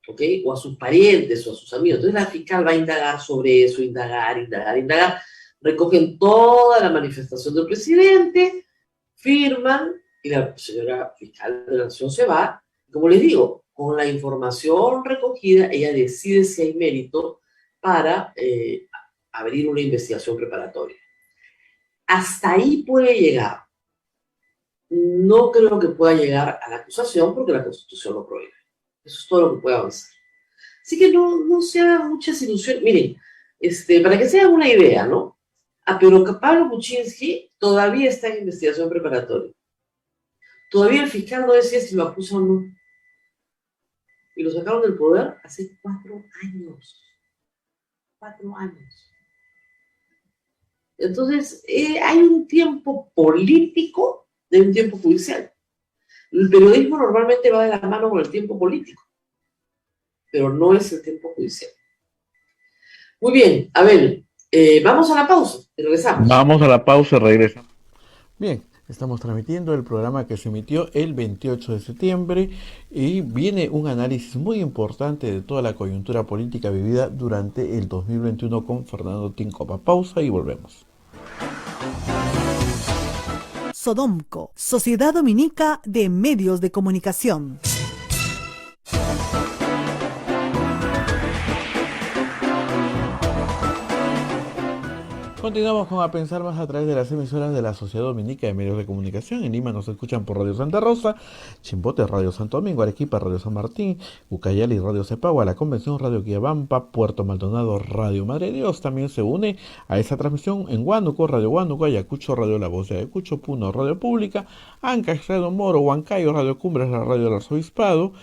¿Ok? O a sus parientes o a sus amigos. Entonces la fiscal va a indagar sobre eso, indagar. Recogen toda la manifestación del presidente, firman, y la señora fiscal de la Nación se va. Como les digo, con la información recogida, ella decide si hay mérito para abrir una investigación preparatoria. Hasta ahí puede llegar. No creo que pueda llegar a la acusación porque la Constitución lo prohíbe. Eso es todo lo que puede avanzar. Así que no se hagan muchas ilusiones. Miren, para que se hagan una idea, ¿no? Pero Pablo Kuczynski todavía está en investigación preparatoria. Todavía el fiscal no decía si lo acusa o no. Y lo sacaron del poder hace 4 años. 4 años. Entonces, hay un tiempo político de un tiempo judicial. El periodismo normalmente va de la mano con el tiempo político, pero no es el tiempo judicial. Muy bien, Abel, vamos a la pausa y regresamos. Vamos a la pausa y regresamos. Bien, estamos transmitiendo el programa que se emitió el 28 de septiembre y viene un análisis muy importante de toda la coyuntura política vivida durante el 2021 con Fernando Tincopa. Pausa y volvemos. Sodomco, Sociedad Dominica de Medios de Comunicación. Continuamos con A Pensar Más a través de las emisoras de la Sociedad Dominica de Medios de Comunicación. En Lima nos escuchan por Radio Santa Rosa, Chimbote Radio Santo Domingo, Arequipa Radio San Martín, Ucayali Radio Cepagua, La Convención Radio Quillabamba, Puerto Maldonado Radio Madre de Dios. También se une a esa transmisión en Huánuco Radio Huánuco, Ayacucho Radio La Voz de Ayacucho, Puno Radio Pública, Ancash Radio Moro, Huancayo Radio Cumbres, la Radio del Arzobispado,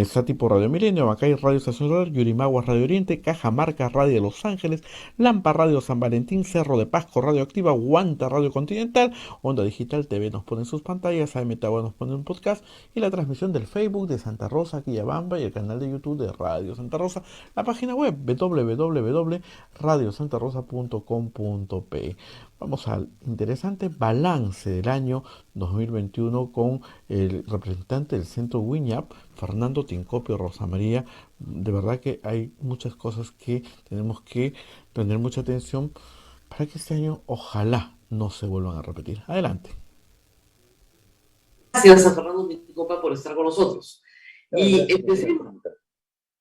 Satipo Radio Milenio, Abacay Radio Estación Solar, Yurimaguas Radio Oriente, Cajamarca Radio de Los Ángeles, Lampa Radio San Valentín, Cerro de Pasco Radio Activa, Guanta Radio Continental, Onda Digital TV nos pone en sus pantallas, AM Tagua nos pone un podcast y la transmisión del Facebook de Santa Rosa, Quillabamba y el canal de YouTube de Radio Santa Rosa, la página web www.radiosantarosa.com.pe. Vamos al interesante balance del año 2021 con el representante del Centro WINAP, Fernando Tincopa y Rosa María. De verdad que hay muchas cosas que tenemos que tener mucha atención para que este año ojalá no se vuelvan a repetir. Adelante. Gracias a Fernando Tincopa por estar con nosotros. Y empecemos.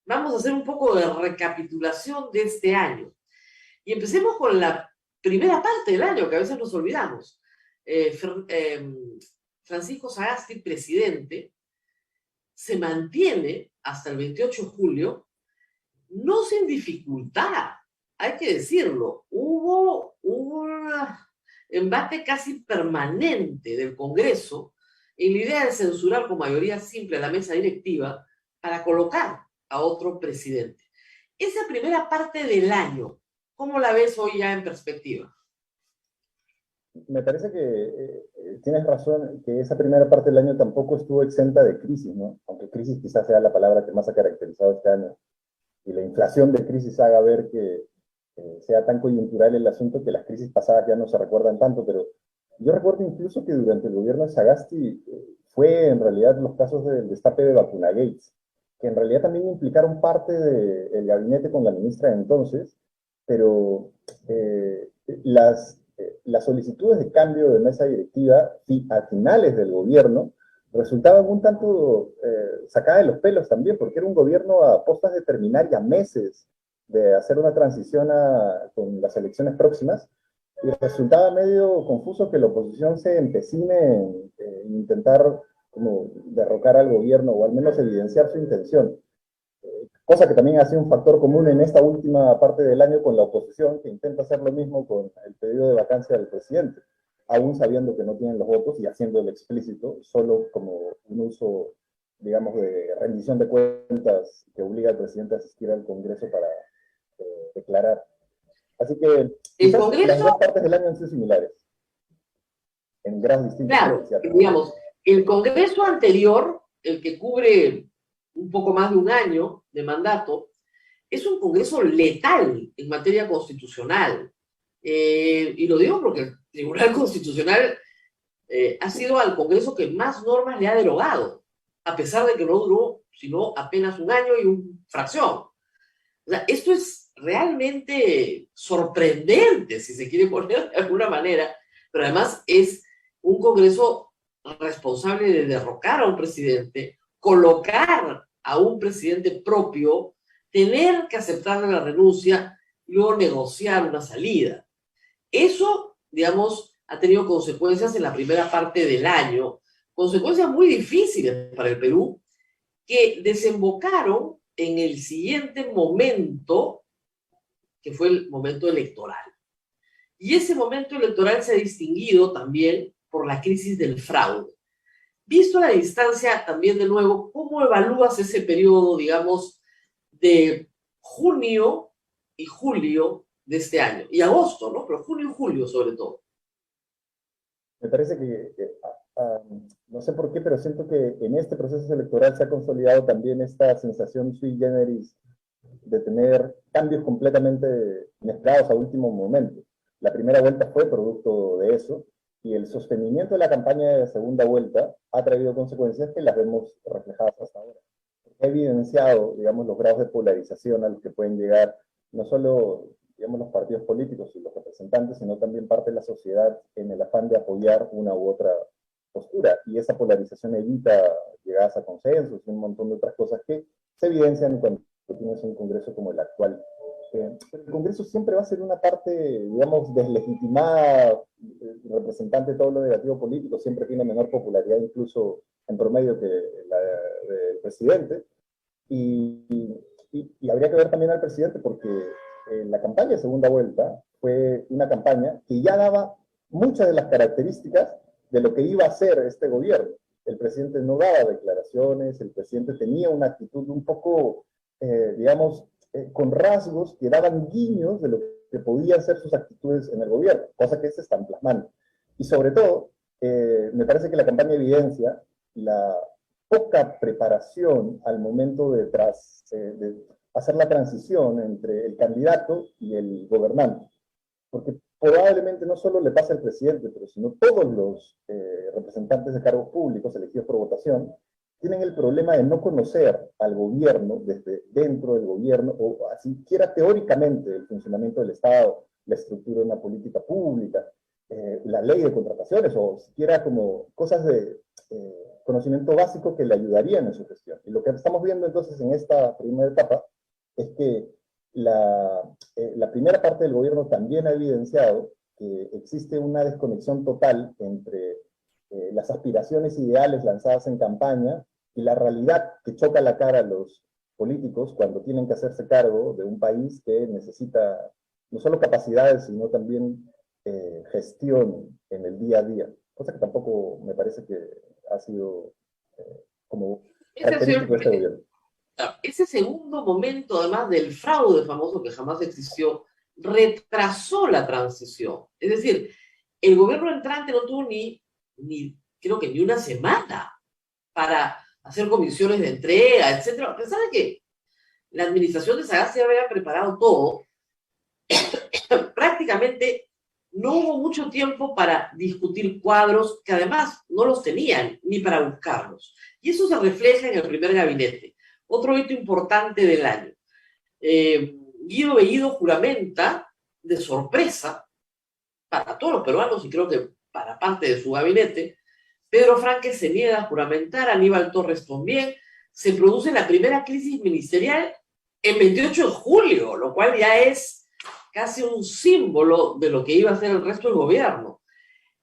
Vamos a hacer un poco de recapitulación de este año. Y empecemos con la primera parte del año, que a veces nos olvidamos. Francisco Sagasti, presidente, se mantiene hasta el 28 de julio, no sin dificultad, hay que decirlo. Hubo un embate casi permanente del Congreso en la idea de censurar con mayoría simple a la mesa directiva para colocar a otro presidente. Esa primera parte del año, ¿cómo la ves hoy ya en perspectiva? Me parece que tienes razón, que esa primera parte del año tampoco estuvo exenta de crisis, ¿no? Aunque crisis quizás sea la palabra que más ha caracterizado este año. Y la inflación de crisis haga ver que sea tan coyuntural el asunto que las crisis pasadas ya no se recuerdan tanto, pero yo recuerdo incluso que durante el gobierno de Sagasti fue en realidad los casos del destape de Vacunagates, que en realidad también implicaron parte del gabinete con la ministra de entonces, pero las solicitudes de cambio de mesa directiva a finales del gobierno resultaban un tanto sacadas de los pelos también, porque era un gobierno a postas de terminar ya meses de hacer una transición con las elecciones próximas, y resultaba medio confuso que la oposición se empecine en intentar como derrocar al gobierno o al menos evidenciar su intención. Cosa que también ha sido un factor común en esta última parte del año con la oposición, que intenta hacer lo mismo con el pedido de vacancia del presidente, aún sabiendo que no tienen los votos y haciéndolo explícito, solo como un uso, digamos, de rendición de cuentas que obliga al presidente a asistir al Congreso para declarar. Así que El quizás las dos Congreso, partes del año han sido similares, en grados distintos. claro, digamos, el Congreso anterior, el que cubre un poco más de un año de mandato, es un Congreso letal en materia constitucional. Y lo digo porque el Tribunal Constitucional ha sido al Congreso que más normas le ha derogado, a pesar de que no duró sino apenas un año y una fracción. O sea, esto es realmente sorprendente, si se quiere poner de alguna manera, pero además es un Congreso responsable de derrocar a un presidente, colocar a un presidente propio, tener que aceptarle la renuncia y luego negociar una salida. Eso, digamos, ha tenido consecuencias en la primera parte del año, consecuencias muy difíciles para el Perú, que desembocaron en el siguiente momento, que fue el momento electoral. Y ese momento electoral se ha distinguido también por la crisis del fraude. Visto a la distancia también de nuevo, ¿cómo evalúas ese periodo, digamos, de junio y julio de este año? Y agosto, ¿no? Pero junio y julio sobre todo. Me parece no sé por qué, pero siento que en este proceso electoral se ha consolidado también esta sensación sui generis de tener cambios completamente inesperados a último momento. La primera vuelta fue producto de eso, y el sostenimiento de la campaña de segunda vuelta ha traído consecuencias que las vemos reflejadas hasta ahora. Ha evidenciado, digamos, los grados de polarización a los que pueden llegar no solo, digamos, los partidos políticos y los representantes, sino también parte de la sociedad en el afán de apoyar una u otra postura, y esa polarización evita llegadas a consensos y un montón de otras cosas que se evidencian cuando tienes un Congreso como el actual. Pero el Congreso siempre va a ser una parte, digamos, deslegitimada, representante de todo lo negativo político, siempre tiene menor popularidad incluso en promedio que la del presidente, y habría que ver también al presidente porque la campaña de segunda vuelta fue una campaña que ya daba muchas de las características de lo que iba a hacer este gobierno. El presidente no daba declaraciones, el presidente tenía una actitud un poco, digamos, con rasgos que daban guiños de lo que podían ser sus actitudes en el gobierno, cosa que se están plasmando. Y sobre todo, me parece que la campaña evidencia la poca preparación al momento de hacer la transición entre el candidato y el gobernante. Porque probablemente no solo le pasa al presidente, pero sino todos los representantes de cargos públicos elegidos por votación tienen el problema de no conocer al gobierno desde dentro del gobierno, o siquiera teóricamente el funcionamiento del Estado, la estructura de una política pública, la ley de contrataciones, o siquiera como cosas de conocimiento básico que le ayudarían en su gestión. Y lo que estamos viendo entonces en esta primera etapa es que la primera parte del gobierno también ha evidenciado que existe una desconexión total entre las aspiraciones ideales lanzadas en campaña y la realidad que choca la cara a los políticos cuando tienen que hacerse cargo de un país que necesita no solo capacidades, sino también gestión en el día a día, cosa que tampoco me parece que ha sido como característico de este gobierno. Ese segundo momento, además del fraude famoso que jamás existió, retrasó la transición. Es decir, el gobierno entrante no tuvo creo que ni una semana para hacer comisiones de entrega, etc. A pesar de que la administración de Sagasti había preparado todo, prácticamente no hubo mucho tiempo para discutir cuadros que además no los tenían, ni para buscarlos. Y eso se refleja en el primer gabinete. Otro hito importante del año. Guido Bellido juramenta, de sorpresa, para todos los peruanos y creo que para parte de su gabinete. Pedro Franque se niega a juramentar, Aníbal Torres también. Se produce la primera crisis ministerial el 28 de julio, lo cual ya es casi un símbolo de lo que iba a hacer el resto del gobierno.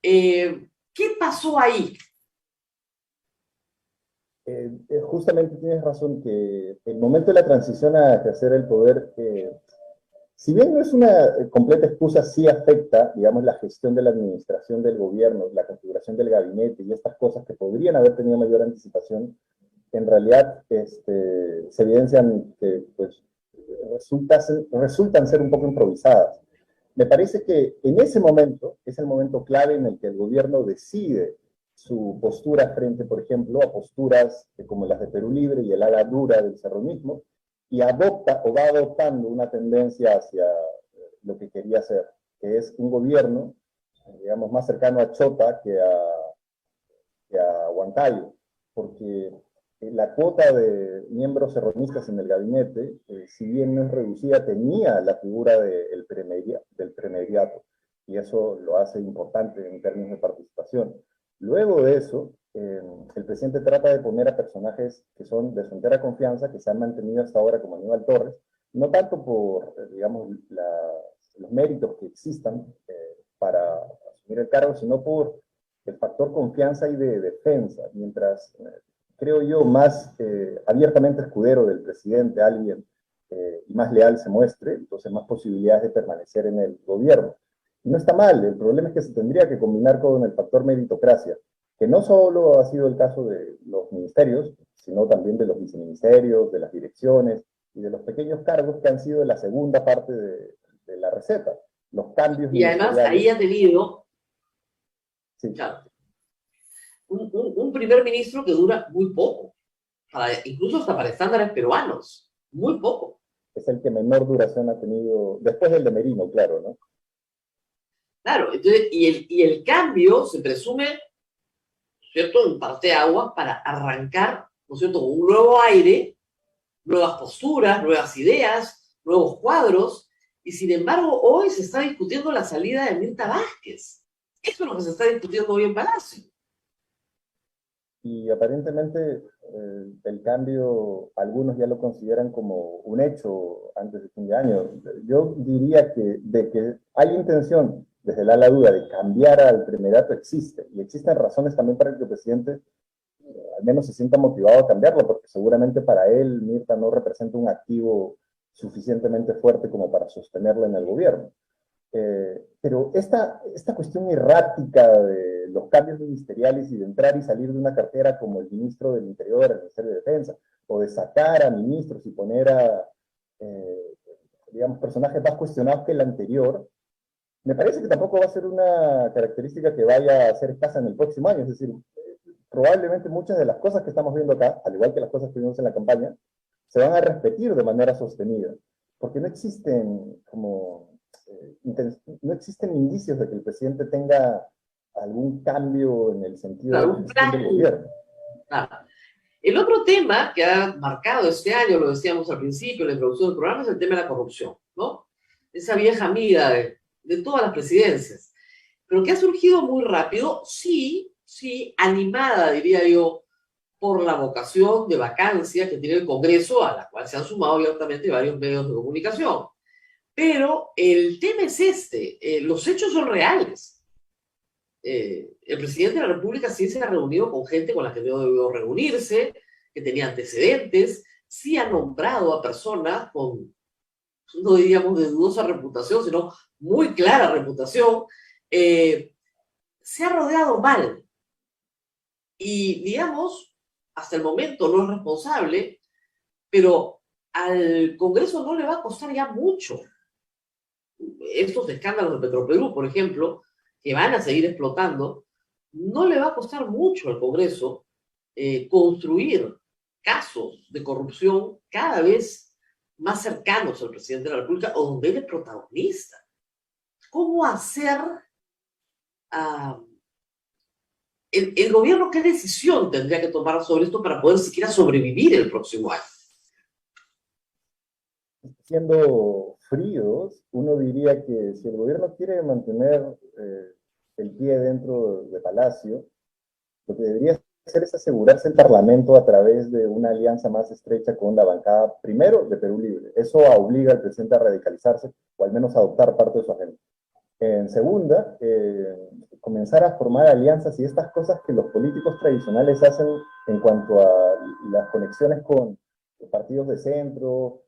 ¿Qué pasó ahí? Justamente tienes razón que el momento de la transición a ejercer el poder, si bien no es una completa excusa, sí afecta, digamos, la gestión de la administración del gobierno, la configuración del gabinete y estas cosas que podrían haber tenido mayor anticipación, en realidad se evidencian que pues, resultan ser un poco improvisadas. Me parece que en ese momento es el momento clave en el que el gobierno decide su postura frente, por ejemplo, a posturas como las de Perú Libre y el ala dura del serronismo, y adopta o va adoptando una tendencia hacia lo que quería hacer, que es un gobierno, digamos, más cercano a Chota que a Huancayo, porque la cuota de miembros serronistas en el gabinete, si bien no es reducida, tenía la figura del premediato, y eso lo hace importante en términos de participación. Luego de eso, el presidente trata de poner a personajes que son de su entera confianza, que se han mantenido hasta ahora como Aníbal Torres, no tanto por, digamos, los méritos que existan para asumir el cargo, sino por el factor confianza y de defensa, mientras creo yo más abiertamente escudero del presidente alguien y más leal se muestre, entonces más posibilidades de permanecer en el gobierno. Y no está mal, el problema es que se tendría que combinar con el factor meritocracia, que no solo ha sido el caso de los ministerios, sino también de los viceministerios, de las direcciones y de los pequeños cargos que han sido la segunda parte de la receta. Los cambios Y además ahí ha tenido, sí, claro, un primer ministro que dura muy poco, incluso hasta para estándares peruanos, muy poco. Es el que menor duración ha tenido, después del de Merino, claro, ¿no? Claro, entonces, y el cambio se presume, ¿cierto?, en parteaguas para arrancar, ¿no es cierto?, con un nuevo aire, nuevas posturas, nuevas ideas, nuevos cuadros, y sin embargo hoy se está discutiendo la salida de Mirta Vázquez. Eso es lo que se está discutiendo hoy en Palacio. Y aparentemente el cambio, algunos ya lo consideran como un hecho antes de fin de año. Yo diría que de que hay intención desde el ala duda de cambiar al primerato existe, y existen razones también para que el presidente al menos se sienta motivado a cambiarlo, porque seguramente para él Mirta no representa un activo suficientemente fuerte como para sostenerla en el gobierno. Pero esta cuestión errática de los cambios ministeriales y de entrar y salir de una cartera como el ministro del Interior, el Ministerio de Defensa, o de sacar a ministros y poner a, digamos, personajes más cuestionados que el anterior, me parece que tampoco va a ser una característica que vaya a ser escasa en el próximo año. Es decir, probablemente muchas de las cosas que estamos viendo acá, al igual que las cosas que vimos en la campaña, se van a repetir de manera sostenida, porque no existen no existen indicios de que el presidente tenga algún cambio en el sentido de la gestión del gobierno. El otro tema que ha marcado este año, lo decíamos al principio, en la introducción del programa, es el tema de la corrupción, ¿no? Esa vieja amiga de todas las presidencias, pero que ha surgido muy rápido, sí, animada, diría yo, por la vocación de vacancia que tiene el Congreso, a la cual se han sumado abiertamente varios medios de comunicación. Pero el tema es los hechos son reales. El presidente de la República sí se ha reunido con gente con la que no debió reunirse, que tenía antecedentes, sí ha nombrado a personas con, no diríamos de dudosa reputación, sino muy clara reputación, se ha rodeado mal. Y, digamos, hasta el momento no es responsable, pero al Congreso no le va a costar ya mucho. Estos escándalos de Petroperú, por ejemplo, que van a seguir explotando, no le va a costar mucho al Congreso construir casos de corrupción cada vez más cercanos al presidente de la República o donde él es protagonista. ¿Cómo hacer el gobierno, qué decisión tendría que tomar sobre esto para poder siquiera sobrevivir el próximo año? Siendo fríos, uno diría que si el gobierno quiere mantener el pie dentro de Palacio, lo que debería hacer es asegurarse el Parlamento a través de una alianza más estrecha con la bancada, primero, de Perú Libre. Eso obliga al presidente a radicalizarse o al menos a adoptar parte de su agenda. En segunda, comenzar a formar alianzas y estas cosas que los políticos tradicionales hacen en cuanto a las conexiones con partidos de centro,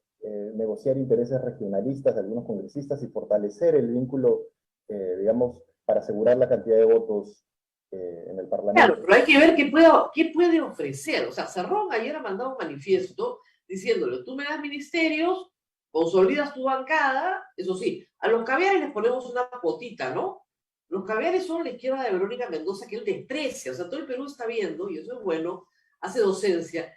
negociar intereses regionalistas de algunos congresistas y fortalecer el vínculo, digamos, para asegurar la cantidad de votos en el Parlamento. Claro, pero hay que ver qué puede ofrecer. O sea, Cerrón ayer ha mandado un manifiesto diciéndole, tú me das ministerios, consolidas tu bancada, eso sí, a los caviares les ponemos una cuotita, ¿no? Los caviares son la izquierda de Verónica Mendoza, que él desprecia. O sea, todo el Perú está viendo, y eso es bueno, hace docencia,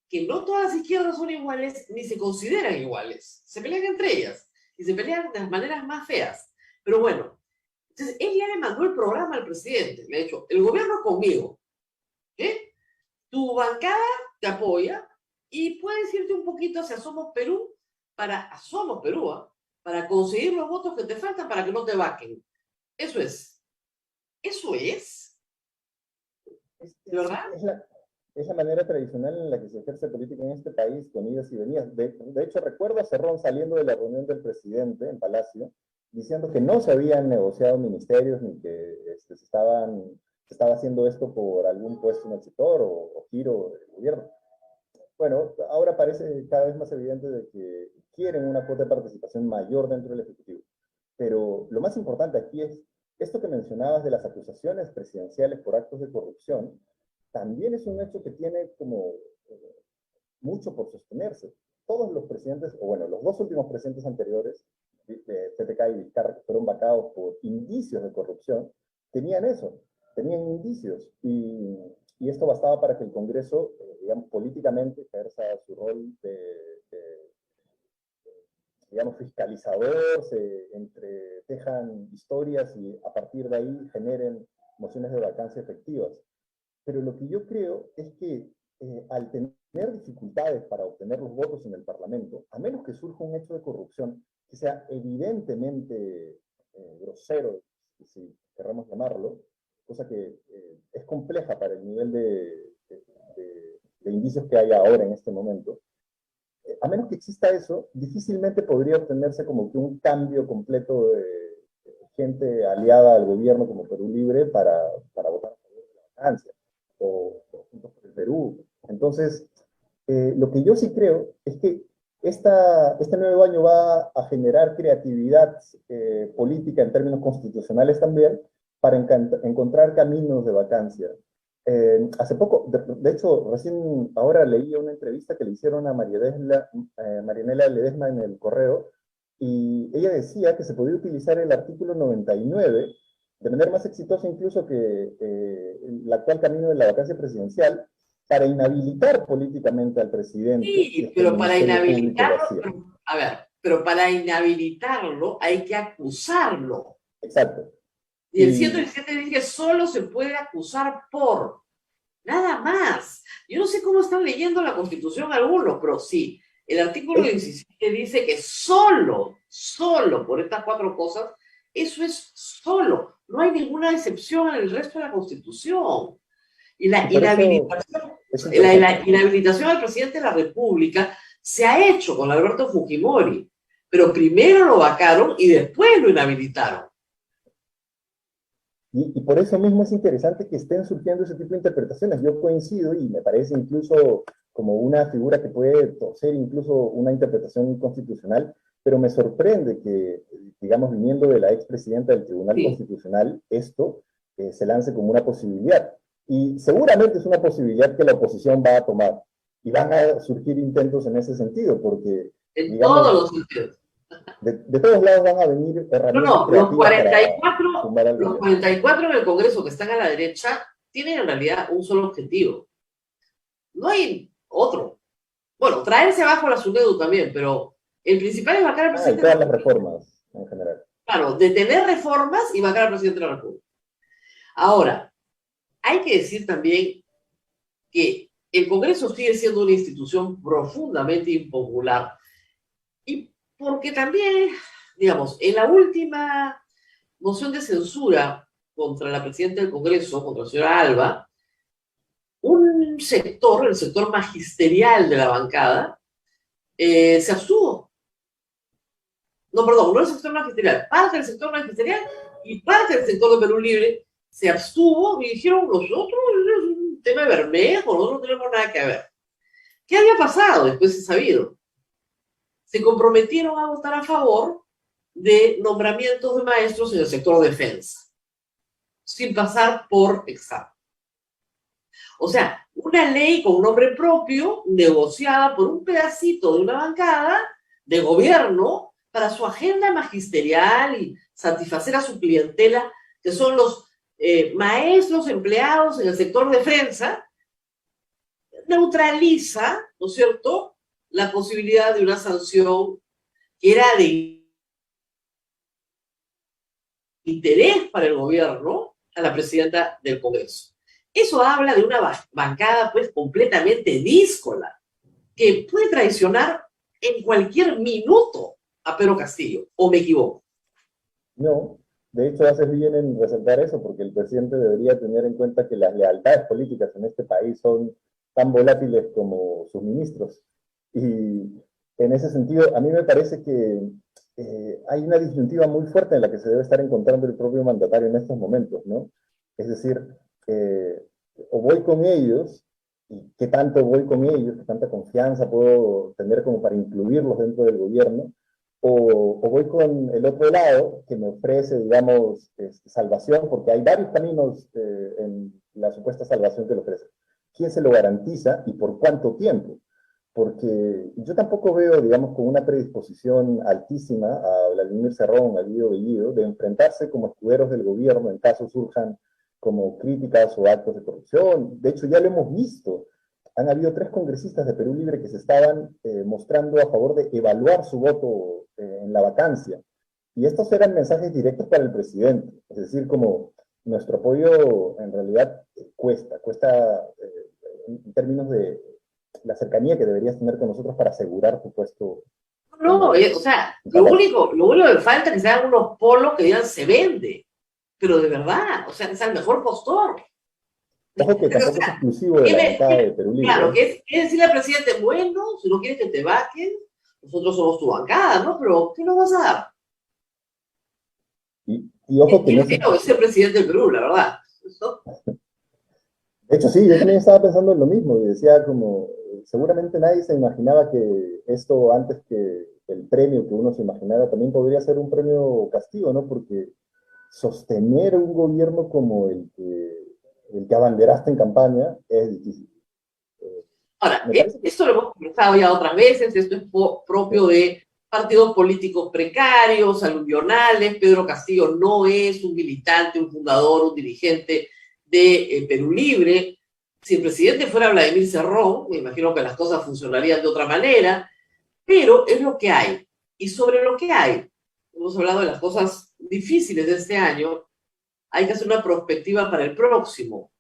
que no todas las izquierdas son iguales, ni se consideran iguales. Se pelean entre ellas, y se pelean de las maneras más feas. Pero bueno, entonces él ya le mandó el programa al presidente. Le ha dicho, el gobierno es conmigo. ¿Eh? Tu bancada te apoya, y puedes irte un poquito hacia Somos Perú, para conseguir los votos que te faltan para que no te vaquen. Eso es. Eso es. ¿De verdad? Es la manera tradicional en la que se ejerce política en este país, con idas y venidas. De hecho, recuerdo a Cerrón saliendo de la reunión del presidente en Palacio, diciendo que no se habían negociado ministerios ni que se estaba haciendo esto por algún puesto en el sector o giro del gobierno. Bueno, ahora parece cada vez más evidente de que quieren una cuota de participación mayor dentro del Ejecutivo. Pero lo más importante aquí es, esto que mencionabas de las acusaciones presidenciales por actos de corrupción, también es un hecho que tiene como mucho por sostenerse. Todos los presidentes, o bueno, los dos últimos presidentes anteriores, PPK y Vizcarra, que fueron vacados por indicios de corrupción, tenían eso, tenían indicios, y esto bastaba para que el Congreso, digamos, políticamente ejerza su rol digamos, fiscalizador, se entretejan historias y a partir de ahí generen mociones de vacancia efectivas. Pero lo que yo creo es que al tener dificultades para obtener los votos en el Parlamento, a menos que surja un hecho de corrupción que sea evidentemente grosero, si querramos llamarlo, cosa que es compleja para el nivel de indicios que hay ahora en este momento, a menos que exista eso, difícilmente podría obtenerse como que un cambio completo de gente aliada al gobierno como Perú Libre para votar a favor de la vacancia, o Juntos por el Perú. Entonces, lo que yo sí creo es que este nuevo año va a generar creatividad política en términos constitucionales también, para encontrar caminos de vacancia. Hace poco, de hecho, recién ahora leí una entrevista que le hicieron a Marianela Ledesma en El Correo, y ella decía que se podía utilizar el artículo 99 de manera más exitosa incluso que el actual camino de la vacancia presidencial, para inhabilitar políticamente al presidente. Sí, pero para inhabilitarlo, a ver, pero para inhabilitarlo hay que acusarlo. Exacto. Y el 117 dice que solo se puede acusar por, nada más. Yo no sé cómo están leyendo la Constitución algunos, pero sí, el artículo 17 dice que solo por estas 4 cosas, eso es solo. No hay ninguna excepción en el resto de la Constitución. Y la inhabilitación al presidente de la República se ha hecho con Alberto Fujimori, pero primero lo vacaron y después lo inhabilitaron. Y por eso mismo es interesante que estén surgiendo ese tipo de interpretaciones. Yo coincido y me parece incluso como una figura que puede torcer incluso una interpretación constitucional, pero me sorprende que, digamos, viniendo de la expresidenta del Tribunal Constitucional, esto se lance como una posibilidad. Y seguramente es una posibilidad que la oposición va a tomar. Y van a surgir intentos en ese sentido, porque... En digamos, todos los sentidos. De todos lados van a venir herramientas. No, los 44 en el Congreso que están a la derecha tienen en realidad un solo objetivo. No hay otro. Bueno, traerse abajo la SUNEDU también, pero el principal es vacar al presidente. Y todas las reformas en general. Claro, detener reformas y vacar al presidente de la República. Ahora, hay que decir también que el Congreso sigue siendo una institución profundamente impopular. Y porque también, digamos, en la última moción de censura contra la presidenta del Congreso, contra la señora Alba, un sector, el sector magisterial de la bancada, se abstuvo. No, perdón, no el sector magisterial, parte del sector magisterial y parte del sector de Perú Libre se abstuvo y dijeron, nosotros es un tema de Bermejo, nosotros no tenemos nada que ver. ¿Qué había pasado? Después se sabido. Se comprometieron a votar a favor de nombramientos de maestros en el sector defensa, sin pasar por examen. O sea, una ley con nombre propio, negociada por un pedacito de una bancada de gobierno para su agenda magisterial y satisfacer a su clientela, que son los maestros empleados en el sector defensa, neutraliza, ¿no es cierto?, la posibilidad de una sanción que era de interés para el gobierno a la presidenta del Congreso. Eso habla de una bancada pues completamente díscola, que puede traicionar en cualquier minuto a Pedro Castillo, ¿o me equivoco? No, de hecho haces bien en resaltar eso, porque el presidente debería tener en cuenta que las lealtades políticas en este país son tan volátiles como sus ministros. Y en ese sentido, a mí me parece que hay una disyuntiva muy fuerte en la que se debe estar encontrando el propio mandatario en estos momentos, ¿no? Es decir, o voy con ellos, y qué tanto voy con ellos, qué tanta confianza puedo tener como para incluirlos dentro del gobierno, o voy con el otro lado, que me ofrece, digamos, salvación, porque hay varios caminos en la supuesta salvación que le ofrece. ¿Quién se lo garantiza y por cuánto tiempo? Porque yo tampoco veo, digamos, con una predisposición altísima a Vladimir Cerrón, a Guido Bellido, de enfrentarse como escuderos del gobierno en caso surjan como críticas o actos de corrupción. De hecho, ya lo hemos visto. Han habido 3 congresistas de Perú Libre que se estaban mostrando a favor de evaluar su voto en la vacancia. Y estos eran mensajes directos para el presidente. Es decir, como nuestro apoyo en realidad cuesta en términos de la cercanía que deberías tener con nosotros para asegurar tu puesto. No, o sea, lo único que falta es que se hagan unos polos que digan se vende, pero de verdad, o sea, que sea el mejor postor. Ojo que tampoco es exclusivo de la bancada de Perú Libre. Claro, que es decirle al presidente, bueno, si no quieres que te vaquen, nosotros somos tu bancada, ¿no? Pero, ¿qué nos vas a dar? Y ojo que yo quiero ser presidente del Perú, la verdad. ¿No? De hecho, sí, yo también estaba pensando en lo mismo, y decía como, seguramente nadie se imaginaba que esto, antes que el premio que uno se imaginara, también podría ser un premio castigo, ¿no? Porque sostener un gobierno como el que abanderaste en campaña es difícil. Ahora, esto lo hemos conversado ya otras veces, esto es propio de partidos políticos precarios, aluvionales. Pedro Castillo no es un militante, un fundador, un dirigente de Perú Libre. Si el presidente fuera Vladimir Cerrón, me imagino que las cosas funcionarían de otra manera, pero es lo que hay. Y sobre lo que hay, hemos hablado de las cosas difíciles de este año, hay que hacer una perspectiva para el próximo.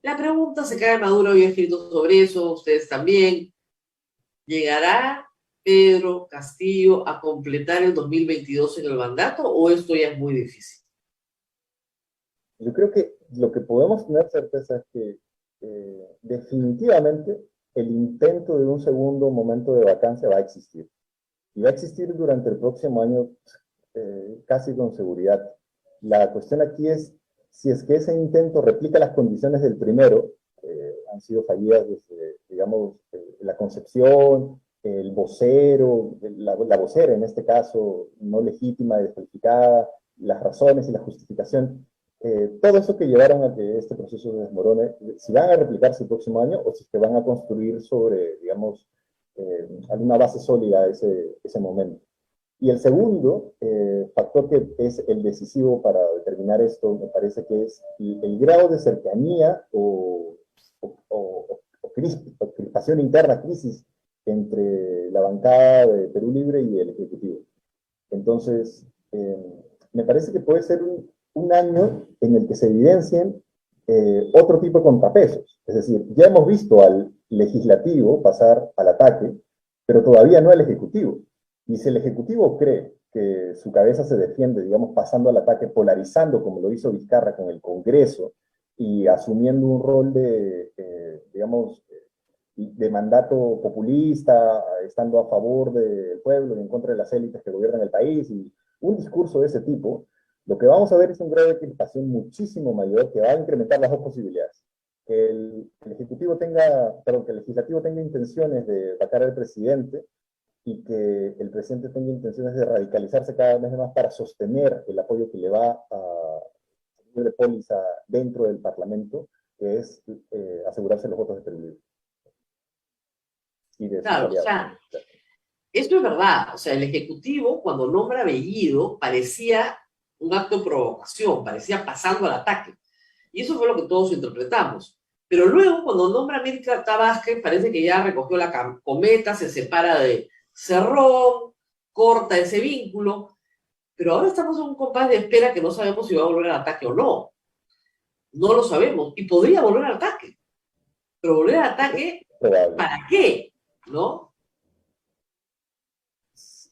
La pregunta se cae Maduro, había escrito sobre eso, ustedes también. ¿Llegará Pedro Castillo a completar el 2022 en el mandato o esto ya es muy difícil? Yo creo que lo que podemos tener certeza es que definitivamente el intento de un segundo momento de vacancia va a existir. Y va a existir durante el próximo año casi con seguridad. La cuestión aquí es si es que ese intento replica las condiciones del primero, han sido fallidas desde, digamos, la concepción, el vocero, la vocera en este caso, no legítima, descalificada, las razones y la justificación, todo eso que llevaron a que este proceso se desmorone, si van a replicarse el próximo año o si es que van a construir sobre, digamos, alguna base sólida ese momento. Y el segundo factor que es el decisivo para determinar esto, me parece que es el grado de cercanía o crispación interna, crisis entre la bancada de Perú Libre y el Ejecutivo. Entonces, me parece que puede ser un año en el que se evidencien otro tipo de contrapesos. Es decir, ya hemos visto al legislativo pasar al ataque, pero todavía no al ejecutivo. Y si el Ejecutivo cree que su cabeza se defiende, digamos, pasando al ataque, polarizando, como lo hizo Vizcarra con el Congreso, y asumiendo un rol de digamos, de mandato populista, estando a favor del pueblo y en contra de las élites que gobiernan el país, y un discurso de ese tipo, lo que vamos a ver es un grado de crispación muchísimo mayor que va a incrementar las dos posibilidades. Que el Ejecutivo tenga, perdón, que el Legislativo tenga intenciones de vacar al presidente y que el presidente tenga intenciones de radicalizarse cada vez más para sostener el apoyo que le va a de póliza dentro del Parlamento, que es asegurarse los votos de Perú Libre. Y de sus Claro, o aliados. sea, esto es verdad. O sea, el Ejecutivo, cuando nombra a Bellido, parecía un acto de provocación, parecía pasando al ataque. Y eso fue lo que todos interpretamos. Pero luego, cuando nombra a Mirta Vázquez, parece que ya recogió la cometa, se separa de Cerrón, corta ese vínculo. Pero ahora estamos en un compás de espera que no sabemos si va a volver al ataque o no. No lo sabemos. Y podría volver al ataque. Pero volver al ataque, ¿para qué? ¿No?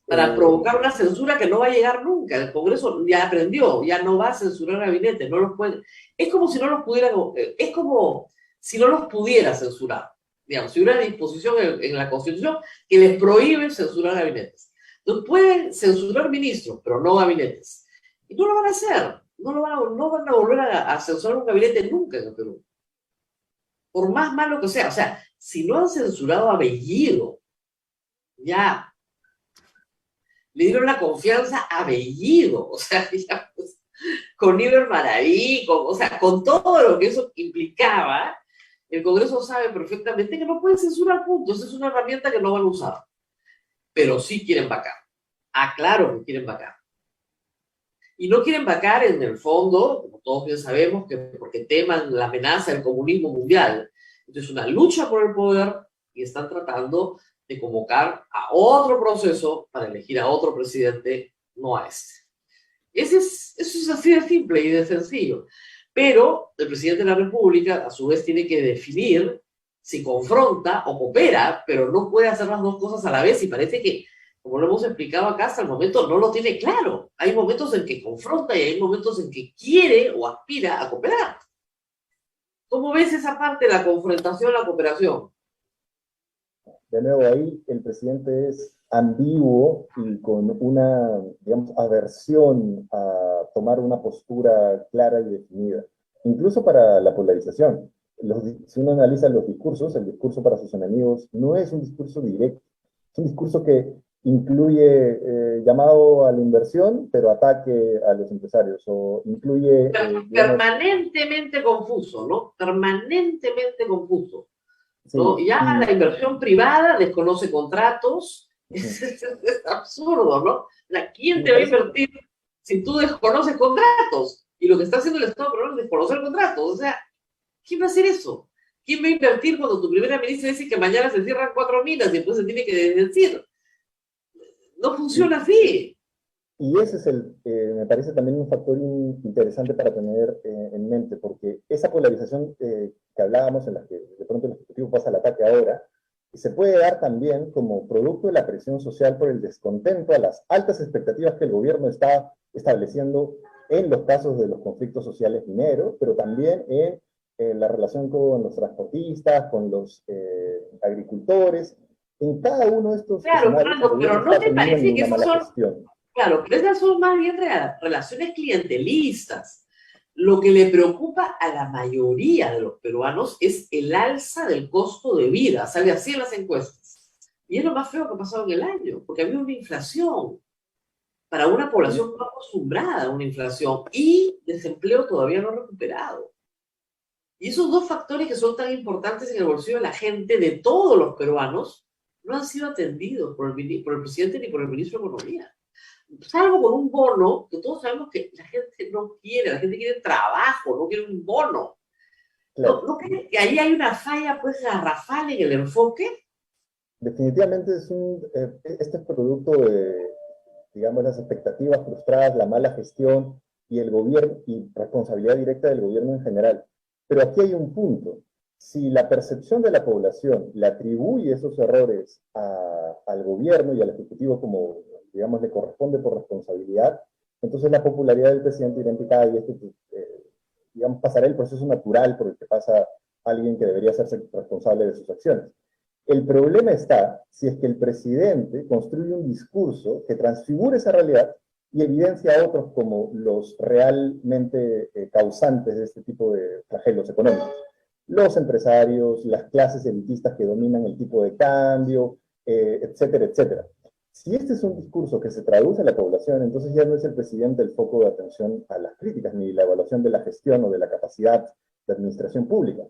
Para provocar una censura que no va a llegar nunca. El Congreso ya aprendió, ya no va a censurar el gabinete, no los puede. Es como si no los pudiera, es como si no los pudiera censurar. Digamos, si hubiera una disposición en la Constitución que les prohíbe censurar gabinetes. Entonces pueden censurar ministros, pero no gabinetes. Y no lo van a hacer. No van a volver a censurar un gabinete nunca en el Perú. Por más malo que sea. O sea, si no han censurado a Bellido, ya le dieron la confianza a Bellido, o sea, ya, pues, con Iber Maraví, o sea, con todo lo que eso implicaba, el Congreso sabe perfectamente que no puede censurar puntos, es una herramienta que no van a usar, pero sí quieren vacar. Claro que quieren vacar. Y no quieren vacar en el fondo, como todos bien sabemos, que porque teman la amenaza del comunismo mundial. Entonces, es una lucha por el poder y están tratando de convocar a otro proceso para elegir a otro presidente, no a este. Eso es así de simple y de sencillo. Pero el presidente de la República, a su vez, tiene que definir si confronta o coopera, pero no puede hacer las dos cosas a la vez y parece que, como lo hemos explicado acá, hasta el momento no lo tiene claro. Hay momentos en que confronta y hay momentos en que quiere o aspira a cooperar. ¿Cómo ves esa parte de la confrontación, la cooperación? De nuevo, ahí el presidente es ambiguo y con una, digamos, aversión a tomar una postura clara y definida, incluso para la polarización. Si uno analiza los discursos, el discurso para sus enemigos no es un discurso directo, es un discurso que incluye llamado a la inversión, pero ataque a los empresarios, o incluye... permanentemente confuso, ¿no? Permanentemente confuso. ¿no? Sí, Ya la inversión privada desconoce contratos, es absurdo, ¿no? ¿Quién te va a invertir si tú desconoces contratos? Y lo que está haciendo el Estado peruano es desconocer contratos. O sea, ¿quién va a hacer eso? ¿Quién va a invertir cuando tu primera ministra dice que mañana se cierran 4 minas y después se tiene que desdecir? No funciona así. Y ese es me parece también un factor interesante para tener en mente, porque esa polarización que hablábamos, en la que de pronto el Ejecutivo pasa al ataque ahora, se puede dar también como producto de la presión social por el descontento a las altas expectativas que el gobierno está estableciendo en los casos de los conflictos sociales mineros, pero también en la relación con los transportistas, con los agricultores. En cada uno de estos escenarios, pero ¿no te parece que esas son... gestión. Claro, pero esas son más bien relaciones clientelistas. Lo que le preocupa a la mayoría de los peruanos es el alza del costo de vida, sale así en las encuestas. Y es lo más feo que ha pasado en el año, porque había una inflación para una población no acostumbrada a una inflación y desempleo todavía no recuperado. Y esos dos factores que son tan importantes en el bolsillo de la gente, de todos los peruanos, no han sido atendidos por el presidente ni por el ministro de Economía. Salvo con un bono, que todos sabemos que la gente no quiere, la gente quiere trabajo, no quiere un bono. Claro. ¿No crees que ahí hay una falla, pues, garrafal en el enfoque? Definitivamente este es producto de, digamos, las expectativas frustradas, la mala gestión y el gobierno, y responsabilidad directa del gobierno en general. Pero aquí hay un punto. Si la percepción de la población le atribuye esos errores al gobierno y al Ejecutivo como, digamos, le corresponde por responsabilidad, entonces la popularidad del presidente irá en picada y digamos, pasará el proceso natural por el que pasa alguien que debería hacerse responsable de sus acciones. El problema está si es que el presidente construye un discurso que transfigure esa realidad y evidencia a otros como los realmente causantes de este tipo de flagelios económicos. Los empresarios, las clases elitistas que dominan el tipo de cambio, etcétera, etcétera. Si este es un discurso que se traduce a la población, entonces ya no es el presidente el foco de atención a las críticas, ni la evaluación de la gestión o de la capacidad de administración pública.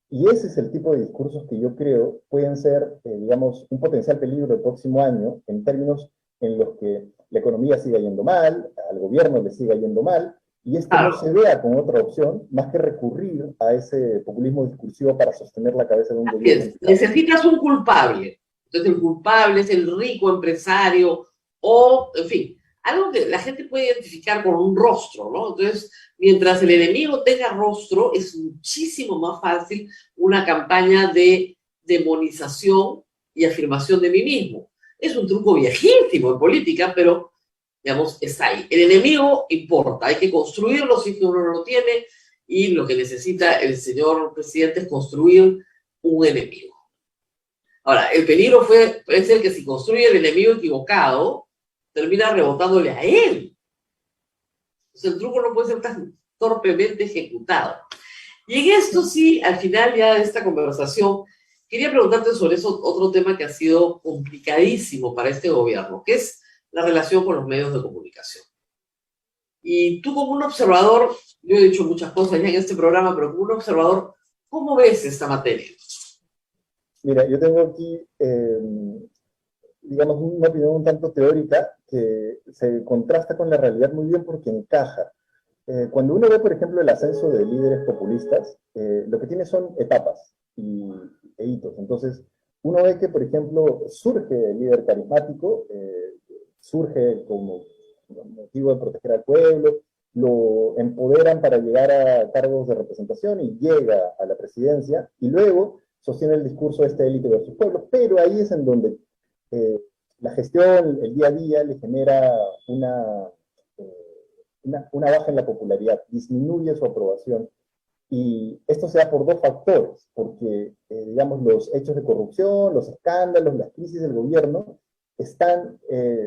Y ese es el tipo de discursos que yo creo pueden ser, digamos, un potencial peligro el próximo año en términos en los que la economía siga yendo mal, al gobierno le siga yendo mal, y esto no se vea como otra opción más que recurrir a ese populismo discursivo para sostener la cabeza de un gobierno. Necesitas un culpable. Entonces el culpable es el rico empresario o, en fin, algo que la gente puede identificar con un rostro, ¿no? Entonces, mientras el enemigo tenga rostro, es muchísimo más fácil una campaña de demonización y afirmación de mí mismo. Es un truco viejísimo en política, pero, digamos, está ahí. El enemigo importa, hay que construirlo si uno no lo tiene, y lo que necesita el señor presidente es construir un enemigo. Ahora, el peligro puede ser que si construye el enemigo equivocado, termina rebotándole a él. Entonces el truco no puede ser tan torpemente ejecutado. Y en esto sí, al final ya de esta conversación, quería preguntarte sobre eso, otro tema que ha sido complicadísimo para este gobierno, que es la relación con los medios de comunicación. Y tú como un observador, yo he dicho muchas cosas ya en este programa, pero como un observador, ¿cómo ves esta materia? Mira, yo tengo aquí, digamos, una opinión un tanto teórica que se contrasta con la realidad muy bien porque encaja. Cuando uno ve, por ejemplo, el ascenso de líderes populistas, lo que tiene son etapas e hitos. Entonces, uno ve que, por ejemplo, surge el líder carismático, surge como motivo de proteger al pueblo, lo empoderan para llegar a cargos de representación y llega a la presidencia, y luego sostiene el discurso de esta élite de sus pueblos, pero ahí es en donde la gestión, el día a día, le genera una baja en la popularidad, disminuye su aprobación. Y esto se da por dos factores, porque, digamos, los hechos de corrupción, los escándalos, las crisis del gobierno, están,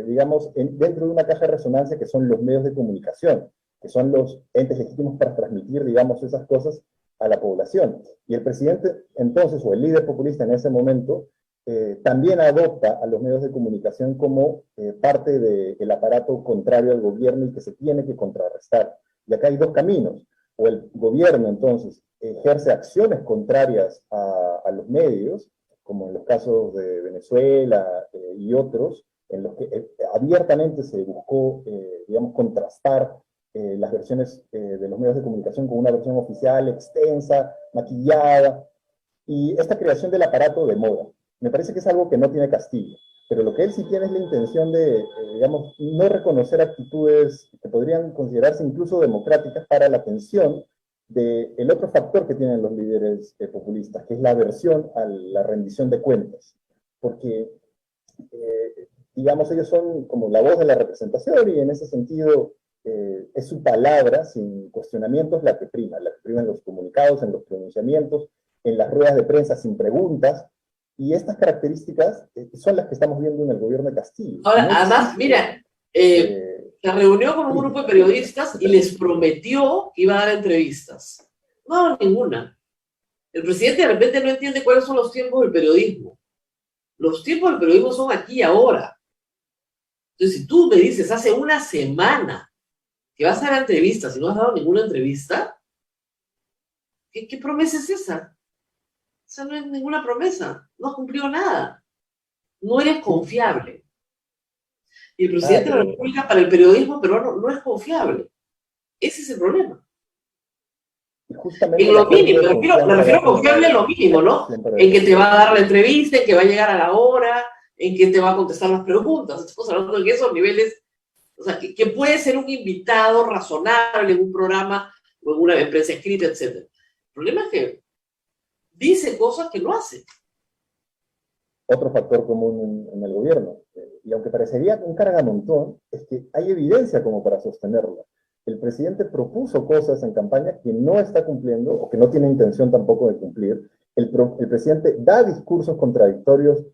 digamos, dentro de una caja de resonancia que son los medios de comunicación, que son los entes legítimos para transmitir, digamos, esas cosas a la población. Y el presidente, entonces, o el líder populista en ese momento, también adopta a los medios de comunicación como parte del aparato contrario al gobierno y que se tiene que contrarrestar. Y acá hay dos caminos. O el gobierno, entonces, ejerce acciones contrarias a los medios, como en los casos de Venezuela y otros, en los que abiertamente se buscó, digamos, contrastar las versiones de los medios de comunicación con una versión oficial extensa, maquillada, y esta creación del aparato de moda. Me parece que es algo que no tiene Castillo, pero lo que él sí tiene es la intención de, digamos, no reconocer actitudes que podrían considerarse incluso democráticas para la atención del otro factor que tienen los líderes populistas, que es la aversión a la rendición de cuentas. Porque, digamos, ellos son como la voz de la representación y en ese sentido es su palabra, sin cuestionamientos, la que prima en los comunicados, en los pronunciamientos, en las ruedas de prensa sin preguntas. Y estas características son las que estamos viendo en el gobierno de Castillo. Ahora, además, mira, se reunió con un grupo de periodistas y les prometió que iba a dar entrevistas. No ha dado ninguna. El presidente de repente no entiende cuáles son los tiempos del periodismo. Los tiempos del periodismo son aquí y ahora. Entonces, si tú me dices hace una semana que vas a dar entrevistas y no has dado ninguna entrevista, ¿qué promesa es esa? Esa no es ninguna promesa, no has cumplido nada. No eres confiable. Y el presidente de la República para el periodismo peruano no es confiable. Ese es el problema. En lo mínimo, me refiero a confiable en lo mínimo, ¿no? En que te va a dar la entrevista, en que va a llegar a la hora, en que te va a contestar las preguntas. Estamos hablando de esos niveles, o sea, que puede ser un invitado razonable en un programa o en una empresa escrita, etc. El problema es que dice cosas que no hace. Otro factor común en el gobierno, y aunque parecería un cargamontón, es que hay evidencia como para sostenerlo. el presidente propuso cosas en campaña que no está cumpliendo o que no tiene intención tampoco de cumplir. El presidente da discursos contradictorios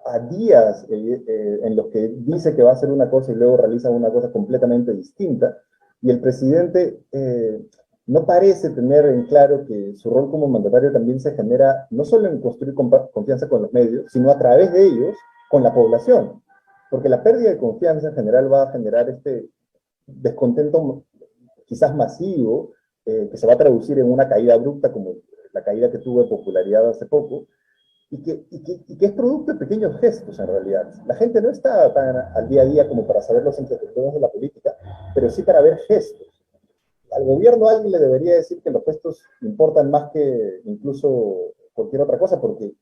a días en los que dice que va a hacer una cosa y luego realiza una cosa completamente distinta. Y el presidente no parece tener en claro que su rol como mandatario también se genera no solo en construir confianza con los medios, sino a través de ellos con la población. Porque la pérdida de confianza en general va a generar este descontento quizás masivo, que se va a traducir en una caída abrupta como la caída que tuvo de popularidad hace poco, y que es producto de pequeños gestos en realidad. La gente no está tan al día a día como para saber los entretelones de la política, pero sí para ver gestos. Al gobierno alguien le debería decir que los gestos importan más que incluso cualquier otra cosa, porque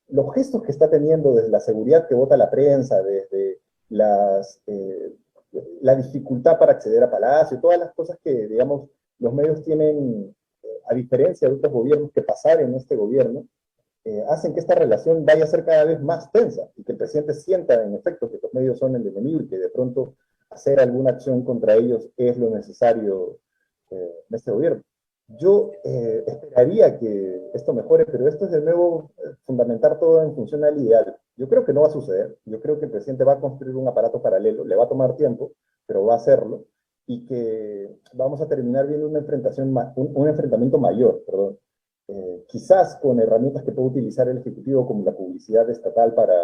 los gestos que está teniendo desde la seguridad que vota la prensa, desde la dificultad para acceder a Palacio, todas las cosas que, digamos, los medios tienen, a diferencia de otros gobiernos que pasaron en este gobierno, hacen que esta relación vaya a ser cada vez más tensa y que el presidente sienta, en efecto, que los medios son el enemigo y que de pronto hacer alguna acción contra ellos es lo necesario en este gobierno. Yo esperaría que esto mejore, pero esto es de nuevo fundamentar todo en función del ideal. Yo creo que no va a suceder. Yo creo que el presidente va a construir un aparato paralelo, le va a tomar tiempo, pero va a hacerlo, y que vamos a terminar viendo una un enfrentamiento mayor, perdón. Quizás con herramientas que puede utilizar el Ejecutivo como la publicidad estatal para,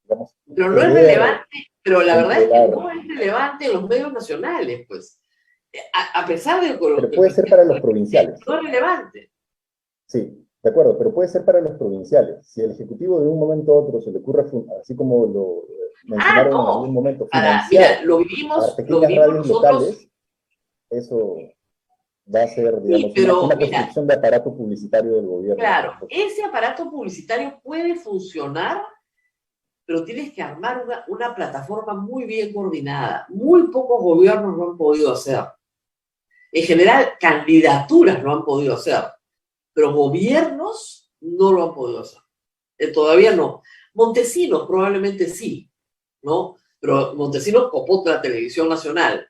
digamos, pero no es relevante, pero la verdad es que no es relevante en los medios nacionales, pues. A pesar de... Pero puede ser para los provinciales. No es relevante. Sí, de acuerdo, pero puede ser para los provinciales. Si el Ejecutivo de un momento a otro se le ocurre, así como lo mencionaron en algún momento, mira, lo vivimos radios nosotros locales, eso va a ser, digamos, una construcción de aparato publicitario del gobierno. Claro, ese aparato publicitario puede funcionar, pero tienes que armar una plataforma muy bien coordinada. Muy pocos gobiernos lo han podido hacer. En general, candidaturas lo han podido hacer, pero gobiernos no lo han podido hacer. Todavía no. Montesinos probablemente sí, ¿no? Pero Montesinos copó la televisión nacional.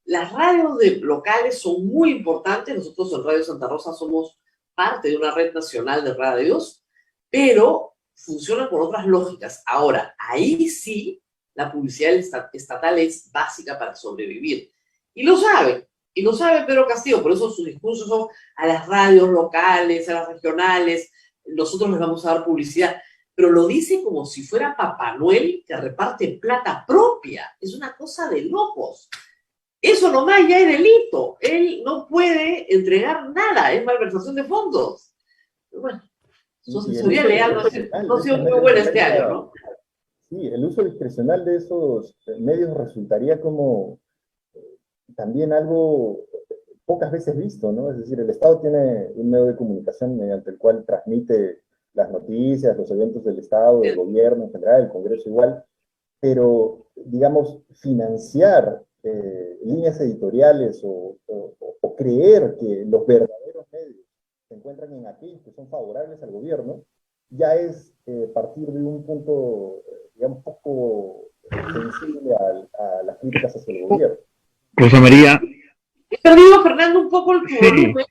Las radios locales son muy importantes. Nosotros en Radio Santa Rosa somos parte de una red nacional de radios, pero funcionan con otras lógicas. Ahora, ahí sí, la publicidad estatal es básica para sobrevivir. Y lo saben. Y lo sabe Pedro Castillo, por eso sus discursos son a las radios locales, a las regionales, nosotros les vamos a dar publicidad, pero lo dice como si fuera Papá Noel que reparte plata propia. Es una cosa de locos. Eso nomás ya es delito. Él no puede entregar nada, es malversación de fondos. Pero bueno, su asesoría leal no ha sido muy buena este año, ¿no? Sí, el uso discrecional de esos medios resultaría como también algo pocas veces visto, ¿no? Es decir, el Estado tiene un medio de comunicación mediante el cual transmite las noticias, los eventos del Estado, del gobierno en general, el Congreso igual, pero, digamos, financiar líneas editoriales o creer que los verdaderos medios se encuentran en aquellos que son favorables al gobierno, ya es partir de un punto, digamos, poco sensible a las críticas hacia el gobierno. Rosa María. He perdido, Fernando, un poco el volumen.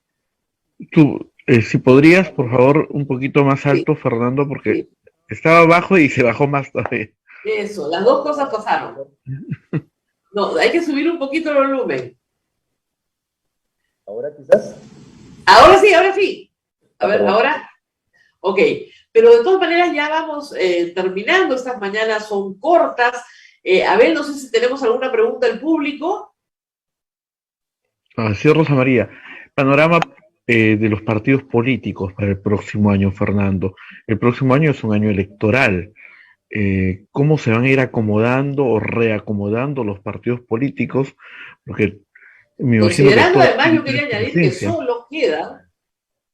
Tú, si podrías, por favor, un poquito más alto, sí. Fernando, porque sí. Estaba bajo y se bajó más todavía. Eso, las dos cosas pasaron. No, hay que subir un poquito el volumen. ¿Ahora quizás? Ahora sí, ahora sí. A ver, ahora. Ok, pero de todas maneras ya vamos terminando. Estas mañanas son cortas. A ver, no sé si tenemos alguna pregunta del público. Sí, Rosa María. Panorama de los partidos políticos para el próximo año, Fernando. El próximo año es un año electoral. ¿Cómo se van a ir acomodando o reacomodando los partidos políticos? Porque me imagino considerando que además, yo quería añadir que solo quedan,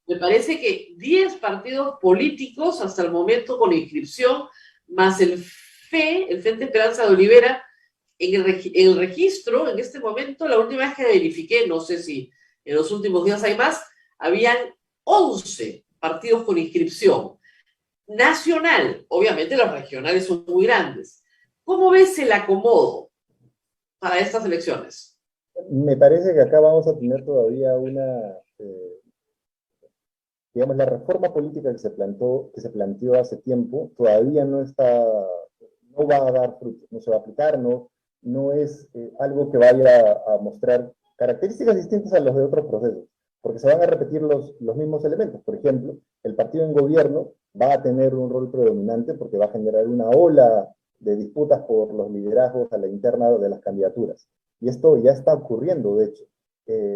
me parece que 10 partidos políticos hasta el momento con inscripción, más el Frente Esperanza de Olivera. En el registro, en este momento, la última vez que verifiqué, no sé si en los últimos días hay más, habían 11 partidos con inscripción nacional. Obviamente los regionales son muy grandes. ¿Cómo ves el acomodo para estas elecciones? Me parece que acá vamos a tener todavía digamos, la reforma política que se planteó hace tiempo, todavía no va a dar frutos, no se va a aplicar, no es algo que vaya a mostrar características distintas a las de otros procesos, porque se van a repetir los mismos elementos. Por ejemplo, el partido en gobierno va a tener un rol predominante porque va a generar una ola de disputas por los liderazgos a la interna de las candidaturas. Y esto ya está ocurriendo, de hecho.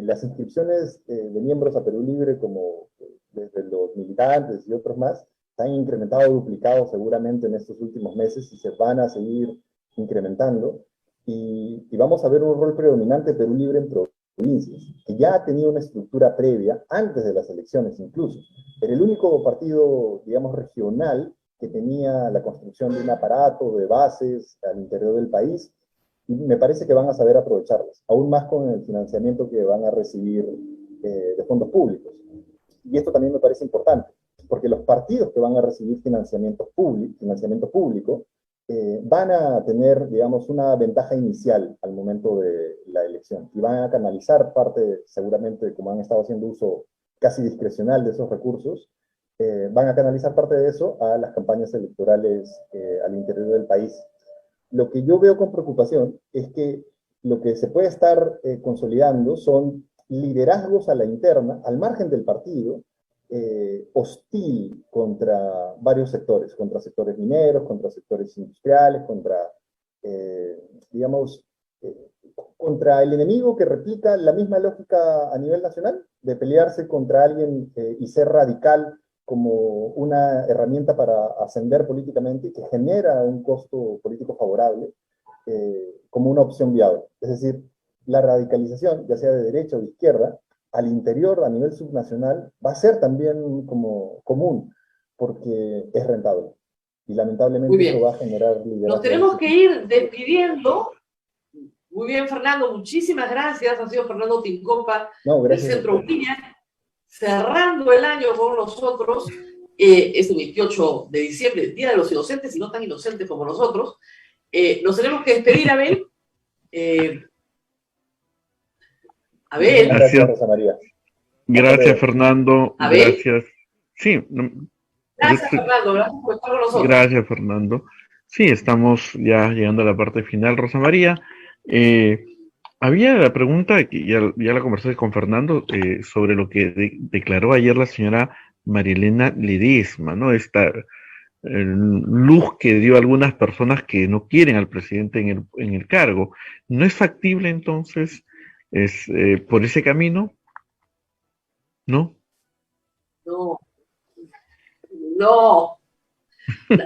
Las inscripciones de miembros a Perú Libre, como desde los militantes y otros más, se han incrementado, duplicado seguramente en estos últimos meses y se van a seguir incrementando. Y vamos a ver un rol predominante de Perú Libre en provincias, que ya ha tenido una estructura previa, antes de las elecciones incluso. Era el único partido, digamos, regional que tenía la construcción de un aparato de bases al interior del país, y me parece que van a saber aprovecharlas, aún más con el financiamiento que van a recibir de fondos públicos. Y esto también me parece importante, porque los partidos que van a recibir financiamiento público van a tener, digamos, una ventaja inicial al momento de la elección, y van a canalizar parte, seguramente, como han estado haciendo uso casi discrecional de esos recursos, van a canalizar parte de eso a las campañas electorales al interior del país. Lo que yo veo con preocupación es que lo que se puede estar consolidando son liderazgos a la interna, al margen del partido, hostil contra varios sectores, contra sectores mineros, contra sectores industriales, digamos, contra el enemigo que replica la misma lógica a nivel nacional, de pelearse contra alguien y ser radical como una herramienta para ascender políticamente y que genera un costo político favorable, como una opción viable. Es decir, la radicalización, ya sea de derecha o de izquierda, al interior, a nivel subnacional, va a ser también como común, porque es rentable. Y lamentablemente eso va a generar liderazgo. Nos tenemos que ir despidiendo. Muy bien, Fernando, muchísimas gracias. Ha sido Fernando Tincopa del Centro Upiña, cerrando el año con nosotros, este 28 de diciembre, Día de los Inocentes, y no tan inocentes como nosotros. Nos tenemos que despedir, Abel. Abel. Gracias, Rosa María. Gracias, Fernando. Abel. Gracias. Sí. Gracias, Fernando. Gracias por estar con nosotros. Gracias, Fernando. Sí, estamos ya llegando a la parte final, Rosa María. Había la pregunta, que ya la conversé con Fernando, sobre lo que declaró ayer la señora Marielena Ledesma, ¿no? Esta luz que dio a algunas personas que no quieren al presidente en el cargo. ¿No es factible entonces por ese camino? ¿No? No.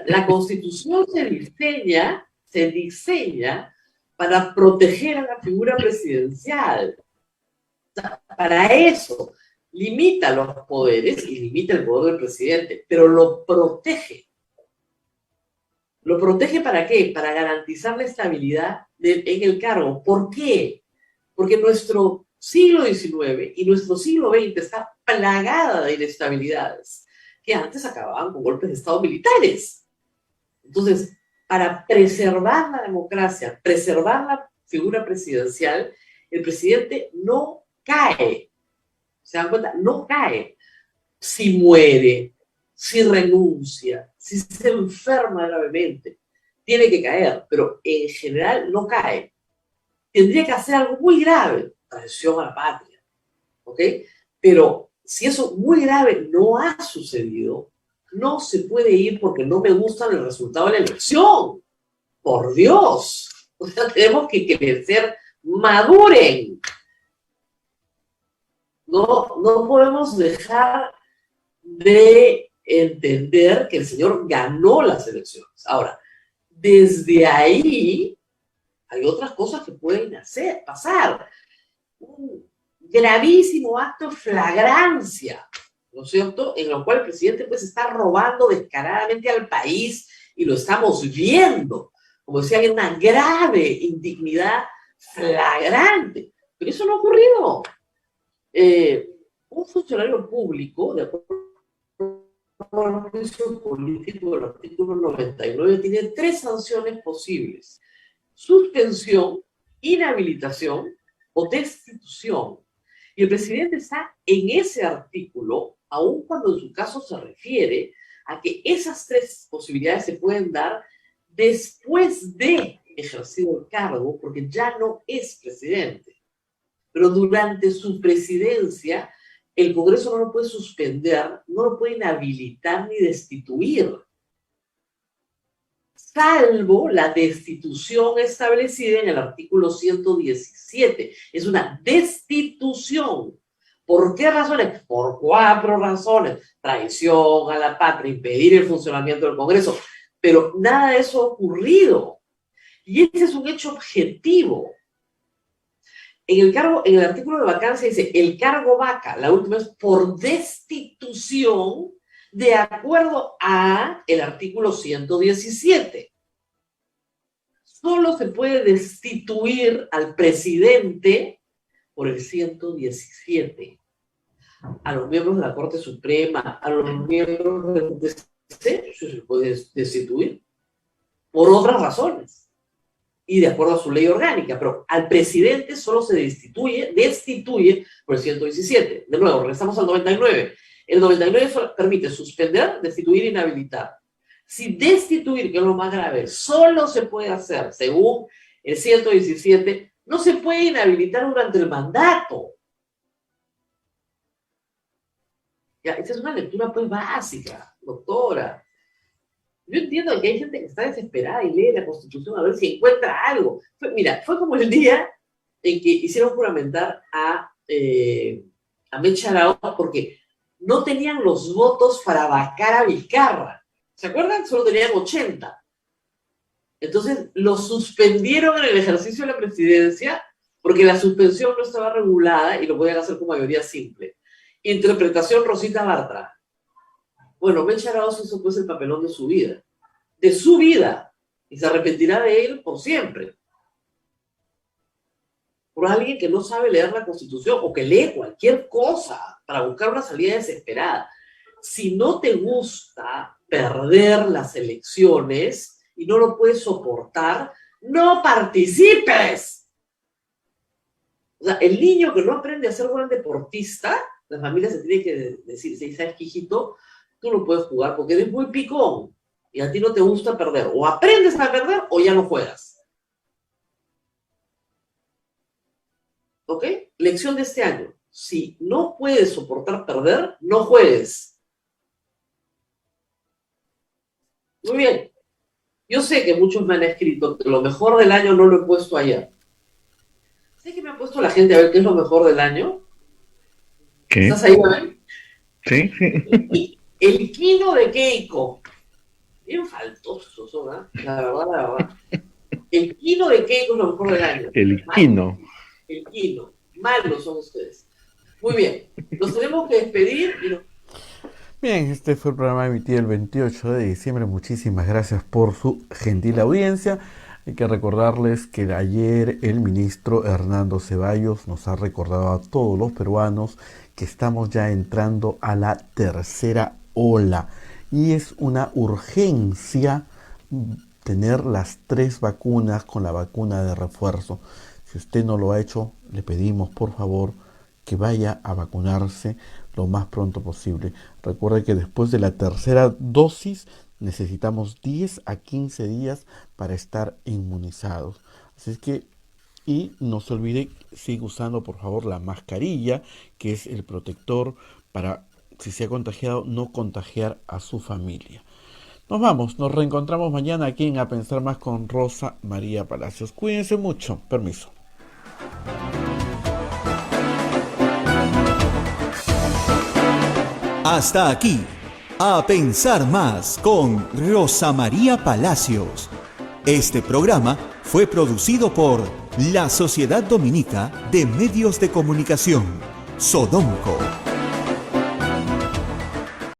La Constitución se diseña para proteger a la figura presidencial. O sea, para eso limita los poderes y limita el poder del presidente, pero lo protege. ¿Lo protege para qué? Para garantizar la estabilidad en el cargo. ¿Por qué? Porque nuestro siglo XIX y nuestro siglo XX está plagada de inestabilidades que antes acababan con golpes de Estado militares. Entonces, para preservar la democracia, preservar la figura presidencial, el presidente no cae. ¿Se dan cuenta? No cae. Si muere, si renuncia, si se enferma gravemente, tiene que caer, pero en general no cae. Tendría que hacer algo muy grave, traición a la patria, ¿ok? Pero si eso muy grave no ha sucedido, no se puede ir porque no me gusta el resultado de la elección. Por Dios. O sea, tenemos que crecer, maduren. No podemos dejar de entender que el señor ganó las elecciones. Ahora, desde ahí hay otras cosas que pueden pasar. Un gravísimo acto de flagrancia, ¿no es cierto?, en lo cual el presidente pues está robando descaradamente al país y lo estamos viendo. Como decía, hay una grave indignidad flagrante. Pero eso no ha ocurrido. Un funcionario público, de acuerdo al juicio político del artículo 99, tiene 3 sanciones posibles: suspensión, inhabilitación o destitución. Y el presidente está en ese artículo, aun cuando en su caso se refiere a que esas tres posibilidades se pueden dar después de ejercido el cargo, porque ya no es presidente. Pero durante su presidencia, el Congreso no lo puede suspender, no lo puede inhabilitar ni destituir, salvo la destitución establecida en el artículo 117. Es una destitución. ¿Por qué razones? Por 4 razones. Traición a la patria, impedir el funcionamiento del Congreso. Pero nada de eso ha ocurrido. Y este es un hecho objetivo. En el artículo de vacancia dice, el cargo vaca, la última es por destitución de acuerdo a el artículo 117. Solo se puede destituir al presidente por el 117. A los miembros de la Corte Suprema, a los miembros del TC, se puede destituir por otras razones y de acuerdo a su ley orgánica, pero al presidente solo se destituye por el 117. De nuevo, regresamos al 99. El 99 permite suspender, destituir e inhabilitar. Si destituir, que es lo más grave, solo se puede hacer según el 117, no se puede inhabilitar durante el mandato. Ya, esa es una lectura pues básica, doctora. Yo entiendo que hay gente que está desesperada y lee la Constitución a ver si encuentra algo. Fue como el día en que hicieron juramentar a Mecha Arauz porque no tenían los votos para vacar a Vizcarra. ¿Se acuerdan? Solo tenían 80. Entonces, lo suspendieron en el ejercicio de la presidencia porque la suspensión no estaba regulada y lo podían hacer con mayoría simple. Interpretación Rosita Bartra. Bueno, Mecha Arauz hizo pues el papelón de su vida, y se arrepentirá de él por siempre. Por alguien que no sabe leer la Constitución o que lee cualquier cosa para buscar una salida desesperada. Si no te gusta perder las elecciones y no lo puedes soportar, no participes. O sea, el niño que no aprende a ser buen deportista, la familia se tiene que decir, si sabes que hijito, tú no puedes jugar porque eres muy picón y a ti no te gusta perder. O aprendes a perder o ya no juegas. ¿Ok? Lección de este año. Si no puedes soportar perder, no juegues. Muy bien. Yo sé que muchos me han escrito que lo mejor del año no lo he puesto ayer. ¿Sé que me ha puesto la gente a ver qué es lo mejor del año? ¿Qué? ¿Estás ahí, Manuel? Sí. El Kino de Keiko. Bien faltosos son, ¿eh? La verdad. El Kino de Keiko es lo mejor del año. El Kino. El Kino. Malos son ustedes. Muy bien. Nos tenemos que despedir y nos... Bien, este fue el programa emitido el 28 de diciembre. Muchísimas gracias por su gentil audiencia. Hay que recordarles que ayer el ministro Hernando Ceballos nos ha recordado a todos los peruanos que estamos ya entrando a la tercera ola y es una urgencia tener las 3 vacunas con la vacuna de refuerzo. Si usted no lo ha hecho, le pedimos por favor que vaya a vacunarse lo más pronto posible. Recuerde que después de la tercera dosis necesitamos 10 a 15 días para estar inmunizados. Así es que, y no se olvide, siga usando por favor la mascarilla, que es el protector para, si se ha contagiado, no contagiar a su familia. Nos vamos, nos reencontramos mañana aquí en A Pensar Más con Rosa María Palacios. Cuídense mucho, permiso. Hasta aquí, A Pensar Más con Rosa María Palacios. Este programa fue producido por la Sociedad Dominica de Medios de Comunicación, Sodomco.